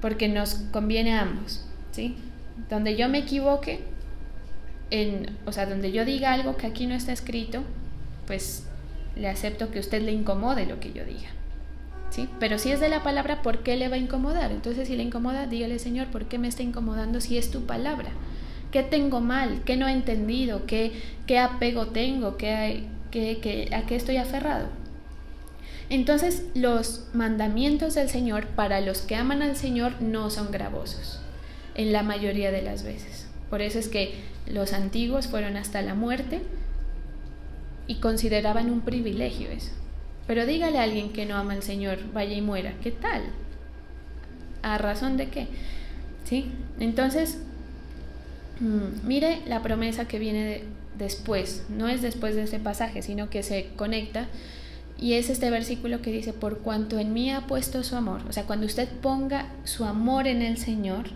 Porque nos conviene a ambos, ¿sí? Donde yo me equivoque, donde yo diga algo que aquí no está escrito, pues le acepto que a usted le incomode lo que yo diga, ¿sí? Pero si es de la palabra, ¿por qué le va a incomodar? Entonces, si le incomoda, dígale, Señor, ¿por qué me está incomodando si es tu palabra? ¿Qué tengo mal? ¿Qué no he entendido? ¿Qué apego tengo? ¿A qué estoy aferrado? Entonces, los mandamientos del Señor para los que aman al Señor no son gravosos, en la mayoría de las veces. Por eso es que los antiguos fueron hasta la muerte y consideraban un privilegio eso. Pero dígale a alguien que no ama al Señor, vaya y muera. ¿Qué tal? ¿A razón de qué? ¿Sí? Entonces, mire la promesa que viene después. No es después de ese pasaje, sino que se conecta. Y es este versículo que dice, por cuanto en mí ha puesto su amor. O sea, cuando usted ponga su amor en el Señor,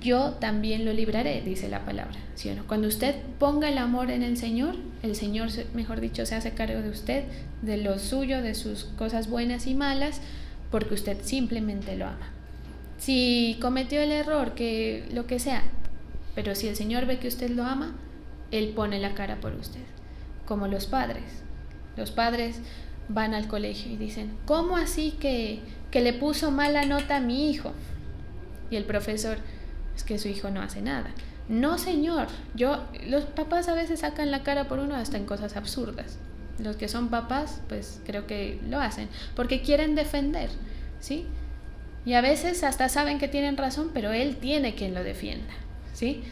yo también lo libraré, dice la palabra, ¿sí o no? Cuando usted ponga el amor en el Señor, mejor dicho, se hace cargo de usted, de lo suyo, de sus cosas buenas y malas, porque usted simplemente lo ama. Si cometió el error, que lo que sea, pero si el Señor ve que usted lo ama, Él pone la cara por usted, como los padres. Los padres van al colegio y dicen, ¿cómo así que le puso mala nota a mi hijo? Y el profesor, es que su hijo no hace nada. No, señor, los papás a veces sacan la cara por uno hasta en cosas absurdas. Los que son papás, pues creo que lo hacen, porque quieren defender, ¿sí? Y a veces hasta saben que tienen razón, pero él tiene quien lo defienda, ¿sí?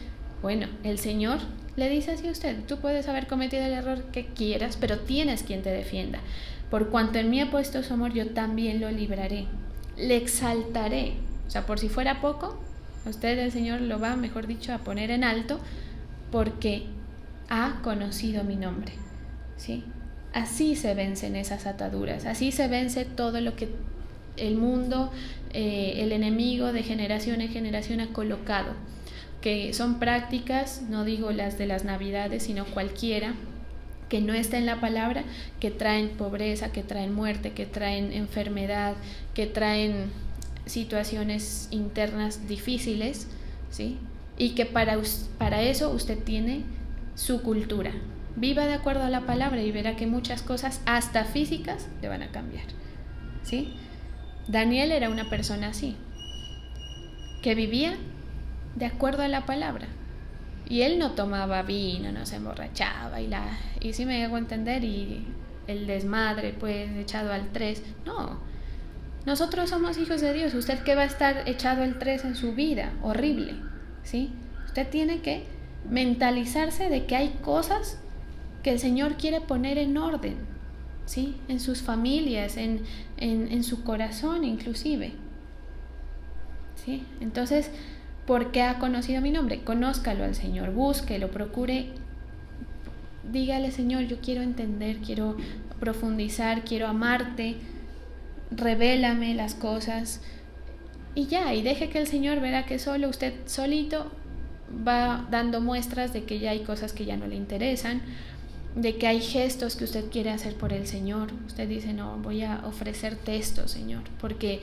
Bueno, el Señor le dice así a usted, tú puedes haber cometido el error que quieras, pero tienes quien te defienda. Por cuanto en mí ha puesto su amor, yo también lo libraré, le exaltaré. O sea, por si fuera poco, usted el Señor lo va, mejor dicho, a poner en alto, porque ha conocido mi nombre, ¿sí? Así se vencen esas ataduras, así se vence todo lo que el mundo, el enemigo de generación en generación ha colocado, que son prácticas, no digo las de las Navidades, sino cualquiera, que no está en la palabra, que traen pobreza, que traen muerte, que traen enfermedad, que traen situaciones internas difíciles, ¿sí? Y que para eso usted tiene su cultura. Viva de acuerdo a la palabra y verá que muchas cosas, hasta físicas, le van a cambiar, ¿sí? Daniel era una persona así, que vivía de acuerdo a la palabra. Y él no tomaba vino, no se emborrachaba y sí me hago entender, y el desmadre pues echado al 3. No, nosotros somos hijos de Dios. ¿Usted qué va a estar echado al 3 en su vida? Horrible, ¿sí? Usted tiene que mentalizarse de que hay cosas que el Señor quiere poner en orden, ¿sí? En sus familias, en su corazón inclusive, ¿sí? Entonces, ¿por qué ha conocido mi nombre? Conózcalo al Señor, búsquelo, procure, dígale, Señor, yo quiero entender, quiero profundizar, quiero amarte, revélame las cosas, y ya, y deje que el Señor verá que solo usted solito va dando muestras de que ya hay cosas que ya no le interesan, de que hay gestos que usted quiere hacer por el Señor. Usted dice, no, voy a ofrecerte esto, Señor, porque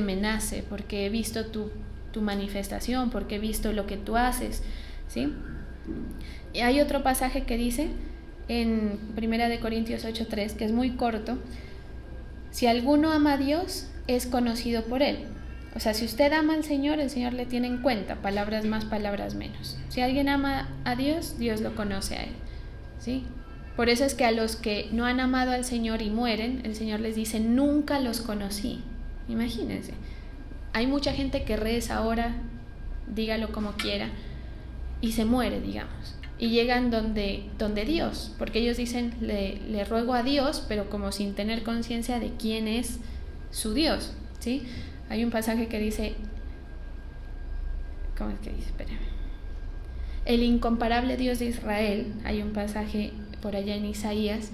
me nace, porque he visto tu manifestación, porque he visto lo que tú haces, ¿sí? Y hay otro pasaje que dice en 1 Corintios 8:3, que es muy corto: si alguno ama a Dios, es conocido por Él. O sea, si usted ama al Señor, el Señor le tiene en cuenta, palabras más, palabras menos. Si alguien ama a Dios, Dios lo conoce a Él, ¿sí? Por eso es que a los que no han amado al Señor y mueren, el Señor les dice, nunca los conocí. Imagínense. Hay mucha gente que reza ahora, dígalo como quiera, y se muere, digamos. Y llegan donde Dios, porque ellos dicen, le ruego a Dios, pero como sin tener conciencia de quién es su Dios, ¿sí? Hay un pasaje que dice, ¿cómo es que dice? Espérame. El incomparable Dios de Israel, hay un pasaje por allá en Isaías,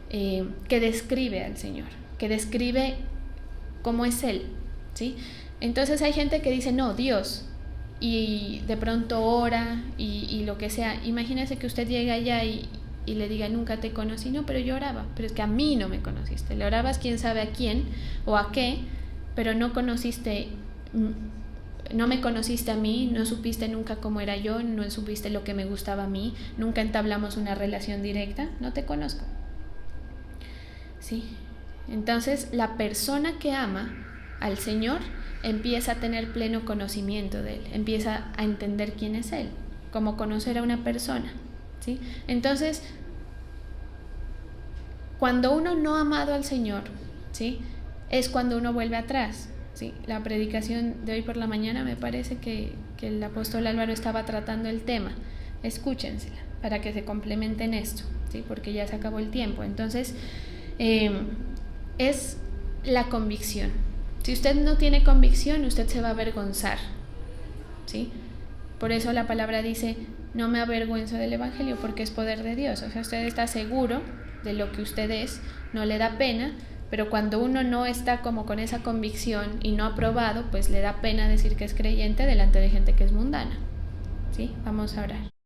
que describe al Señor, que describe cómo es Él, ¿sí? Entonces hay gente que dice, no, Dios, y de pronto ora y lo que sea. Imagínese que usted llega allá y le diga, nunca te conocí. No, pero yo oraba, pero es que a mí no me conociste. Le orabas quién sabe a quién o a qué, pero no me conociste a mí, no supiste nunca cómo era yo, no supiste lo que me gustaba a mí, nunca entablamos una relación directa, no te conozco, ¿sí? Entonces la persona que ama al Señor empieza a tener pleno conocimiento de Él, empieza a entender quién es Él, como conocer a una persona, ¿sí? Entonces, cuando uno no ha amado al Señor, ¿sí?, es cuando uno vuelve atrás, ¿sí? La predicación de hoy por la mañana me parece que el apóstol Álvaro estaba tratando el tema. Escúchensela para que se complementen esto, ¿sí?, porque ya se acabó el tiempo. Entonces, es la convicción. Si usted no tiene convicción, usted se va a avergonzar, ¿sí? Por eso la palabra dice, no me avergüenzo del Evangelio, porque es poder de Dios. O sea, usted está seguro de lo que usted es, no le da pena, pero cuando uno no está como con esa convicción y no ha probado, pues le da pena decir que es creyente delante de gente que es mundana, ¿sí? Vamos a orar.